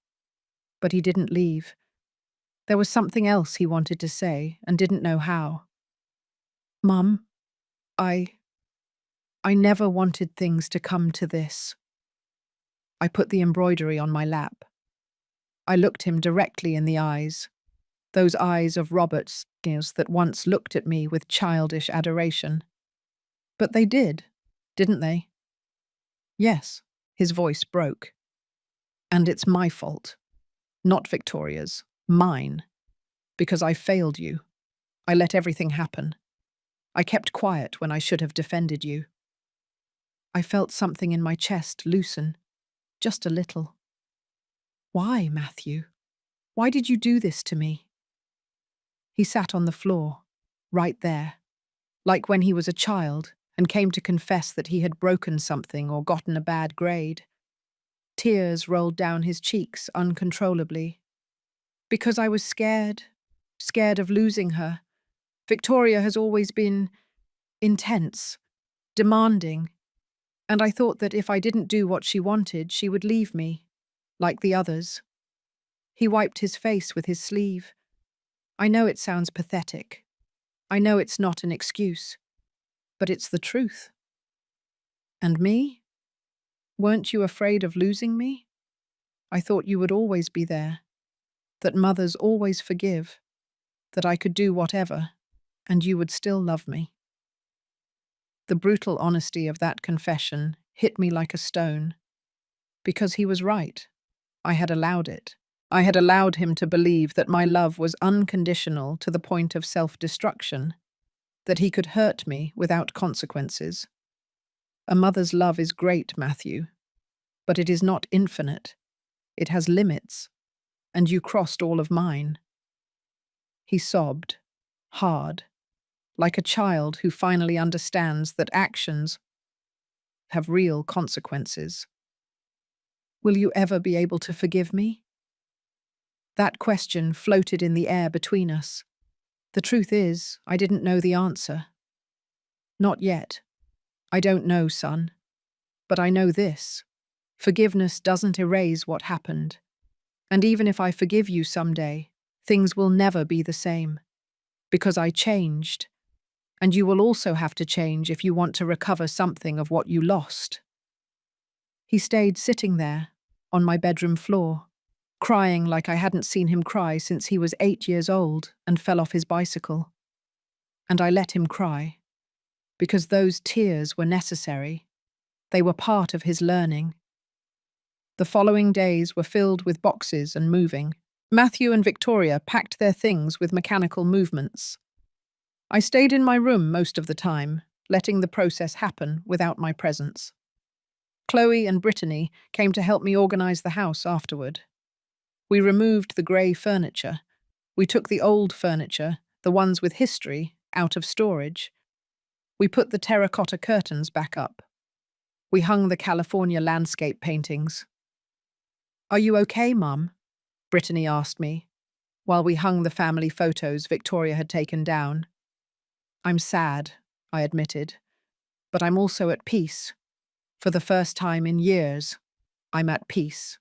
but he didn't leave. There was something else he wanted to say and didn't know how. "Mum, I never wanted things to come to this." I put the embroidery on my lap. I looked him directly in the eyes, those eyes of Robert's that once looked at me with childish adoration. But they didn't they? "Yes," his voice broke. "And it's my fault. Not Victoria's. Mine. Because I failed you. I let everything happen. I kept quiet when I should have defended you." I felt something in my chest loosen, just a little. "Why, Matthew? Why did you do this to me?" He sat on the floor, right there, like when he was a child and came to confess that he had broken something or gotten a bad grade. Tears rolled down his cheeks uncontrollably. "Because I was scared of losing her. Victoria has always been intense, demanding, and I thought that if I didn't do what she wanted, she would leave me, like the others." He wiped his face with his sleeve. "I know it sounds pathetic. I know it's not an excuse, but it's the truth." "And me? Weren't you afraid of losing me? I thought you would always be there." that mothers always forgive, that I could do whatever, and you would still love me. The brutal honesty of that confession hit me like a stone, because he was right. I had allowed it. I had allowed him to believe that my love was unconditional to the point of self-destruction, that he could hurt me without consequences. A mother's love is great, Matthew, but it is not infinite. It has limits, and you crossed all of mine. He sobbed, hard, like a child who finally understands that actions have real consequences. Will you ever be able to forgive me? That question floated in the air between us. The truth is, I didn't know the answer. Not yet. I don't know, son. But I know this. Forgiveness doesn't erase what happened. And even if I forgive you someday, things will never be the same. Because I changed. And you will also have to change if you want to recover something of what you lost. He stayed sitting there, on my bedroom floor, crying like I hadn't seen him cry since he was 8 years old and fell off his bicycle. And I let him cry, because those tears were necessary. They were part of his learning. The following days were filled with boxes and moving. Matthew and Victoria packed their things with mechanical movements. I stayed in my room most of the time, letting the process happen without my presence. Chloe and Brittany came to help me organize the house afterward. We removed the grey furniture. We took the old furniture, the ones with history, out of storage. We put the terracotta curtains back up. We hung the California landscape paintings. "Are you okay, Mum?" Brittany asked me, while we hung the family photos Victoria had taken down. "I'm sad," I admitted, "but I'm also at peace. For the first time in years, I'm at peace."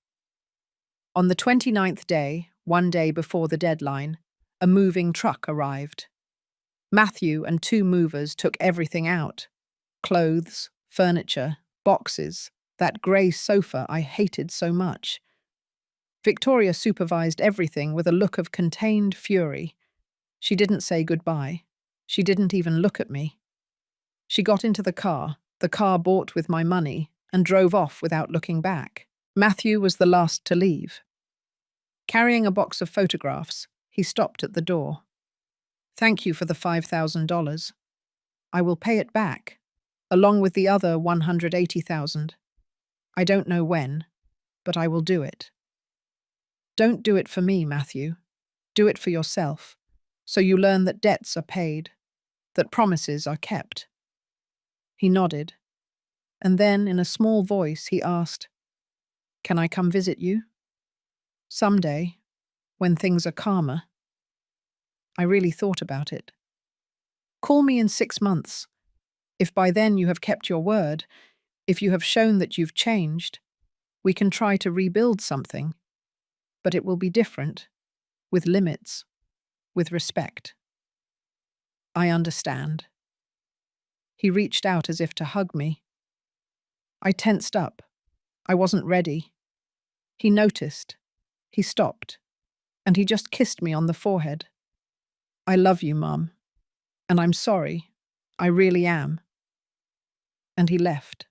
On the 29th day, one day before the deadline, a moving truck arrived. Matthew and 2 movers took everything out. Clothes, furniture, boxes, that grey sofa I hated so much. Victoria supervised everything with a look of contained fury. She didn't say goodbye. She didn't even look at me. She got into the car bought with my money, and drove off without looking back. Matthew was the last to leave. Carrying a box of photographs, he stopped at the door. "Thank you for the $5,000. I will pay it back, along with the other $180,000. I don't know when, but I will do it." "Don't do it for me, Matthew. Do it for yourself, so you learn that debts are paid, that promises are kept." He nodded, and then in a small voice he asked, "Can I come visit you? Someday, when things are calmer." I really thought about it. "Call me in 6 months. If by then you have kept your word, if you have shown that you've changed, we can try to rebuild something. But it will be different, with limits, with respect." "I understand." He reached out as if to hug me. I tensed up. I wasn't ready. He noticed. He stopped. And he just kissed me on the forehead. "I love you, Mum. And I'm sorry. I really am." And he left.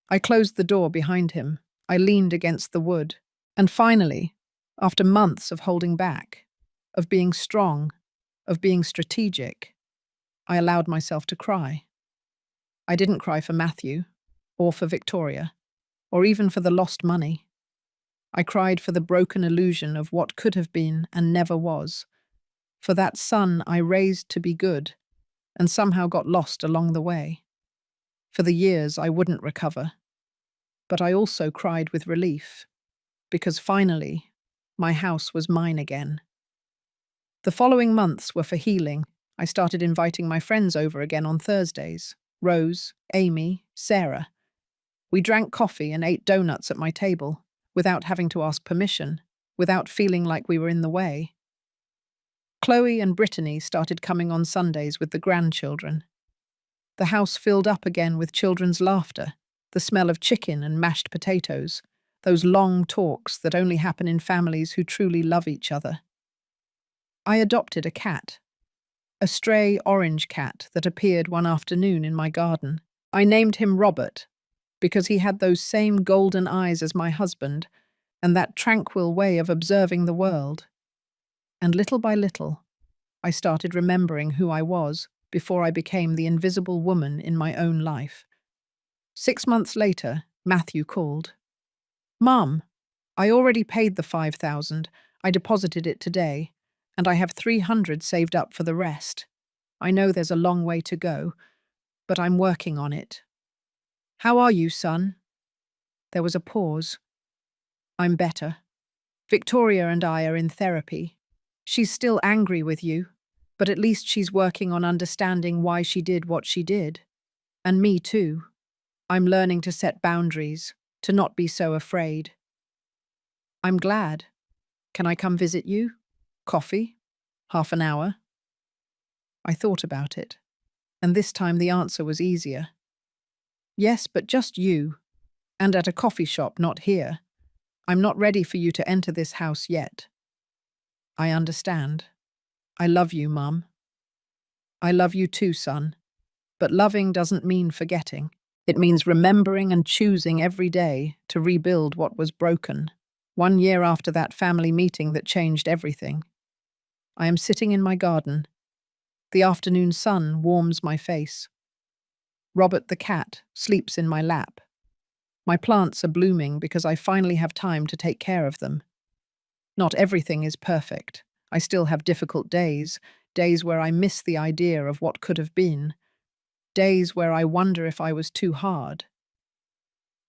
I closed the door behind him. I leaned against the wood. And finally, after months of holding back, of being strong, of being strategic, I allowed myself to cry. I didn't cry for Matthew, or for Victoria, or even for the lost money. I cried for the broken illusion of what could have been and never was, for that son I raised to be good and somehow got lost along the way, for the years I wouldn't recover. But I also cried with relief, because finally, my house was mine again. The following months were for healing. I started inviting my friends over again on Thursdays. Rose, Amy, Sarah. We drank coffee and ate donuts at my table, without having to ask permission, without feeling like we were in the way. Chloe and Brittany started coming on Sundays with the grandchildren. The house filled up again with children's laughter, the smell of chicken and mashed potatoes, those long talks that only happen in families who truly love each other. I adopted a cat, a stray orange cat that appeared one afternoon in my garden. I named him Robert because he had those same golden eyes as my husband and that tranquil way of observing the world. And little by little, I started remembering who I was before I became the invisible woman in my own life. 6 months later, Matthew called. "Mum, I already paid the 5,000. I deposited it today, and I have 300 saved up for the rest. I know there's a long way to go, but I'm working on it." "How are you, son?" There was a pause. "I'm better. Victoria and I are in therapy. She's still angry with you, but at least she's working on understanding why she did what she did. And me too. I'm learning to set boundaries, to not be so afraid." "I'm glad. Can I come visit you? Coffee? Half an hour?" I thought about it, and this time the answer was easier. "Yes, but just you. And at a coffee shop, not here. I'm not ready for you to enter this house yet." "I understand. I love you, Mum." "I love you too, son. But loving doesn't mean forgetting. It means remembering and choosing every day to rebuild what was broken." 1 year after that family meeting that changed everything, I am sitting in my garden. The afternoon sun warms my face. Robert the cat sleeps in my lap. My plants are blooming because I finally have time to take care of them. Not everything is perfect. I still have difficult days, days where I miss the idea of what could have been, days where I wonder if I was too hard.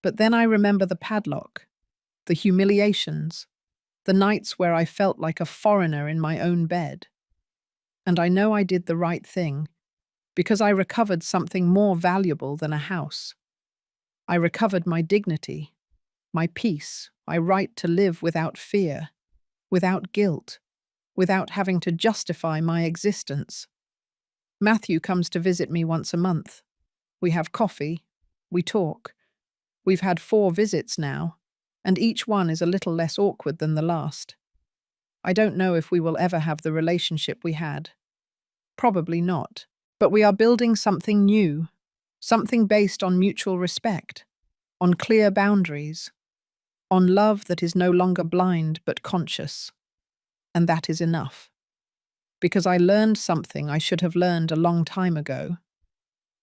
But then I remember the padlock, the humiliations, the nights where I felt like a foreigner in my own bed. And I know I did the right thing, because I recovered something more valuable than a house. I recovered my dignity, my peace, my right to live without fear, without guilt, without having to justify my existence. Matthew comes to visit me once a month. We have coffee, we talk. We've had 4 visits now, and each one is a little less awkward than the last. I don't know if we will ever have the relationship we had. Probably not. But we are building something new, something based on mutual respect, on clear boundaries, on love that is no longer blind but conscious. And that is enough. Because I learned something I should have learned a long time ago.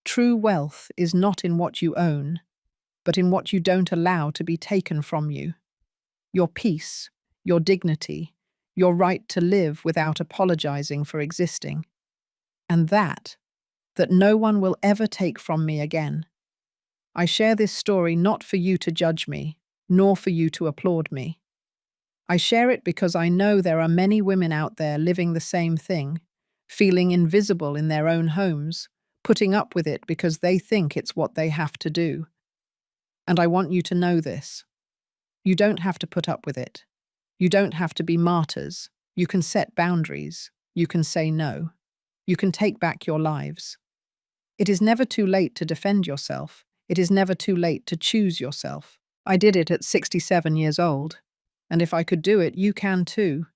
True wealth is not in what you own, but in what you don't allow to be taken from you. Your peace, your dignity, your right to live without apologizing for existing. And that no one will ever take from me again. I share this story not for you to judge me, nor for you to applaud me. I share it because I know there are many women out there living the same thing, feeling invisible in their own homes, putting up with it because they think it's what they have to do. And I want you to know this. You don't have to put up with it. You don't have to be martyrs. You can set boundaries. You can say no. You can take back your lives. It is never too late to defend yourself. It is never too late to choose yourself. I did it at 67 years old. And if I could do it, you can too.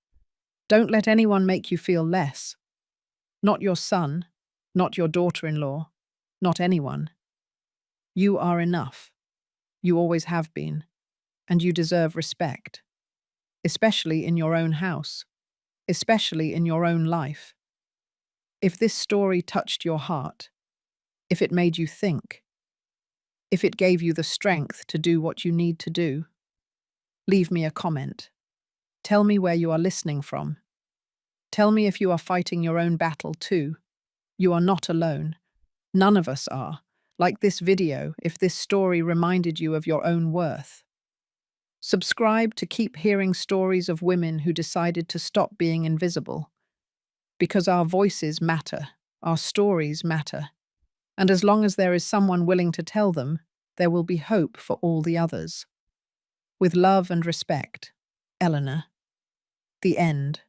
Don't let anyone make you feel less. Not your son, not your daughter-in-law, not anyone. You are enough. You always have been. And you deserve respect. Especially in your own house. Especially in your own life. If this story touched your heart, if it made you think, if it gave you the strength to do what you need to do, leave me a comment. Tell me where you are listening from. Tell me if you are fighting your own battle too. You are not alone. None of us are. Like this video, if this story reminded you of your own worth. Subscribe to keep hearing stories of women who decided to stop being invisible. Because our voices matter, our stories matter. And as long as there is someone willing to tell them, there will be hope for all the others. With love and respect, Eleanor. The end.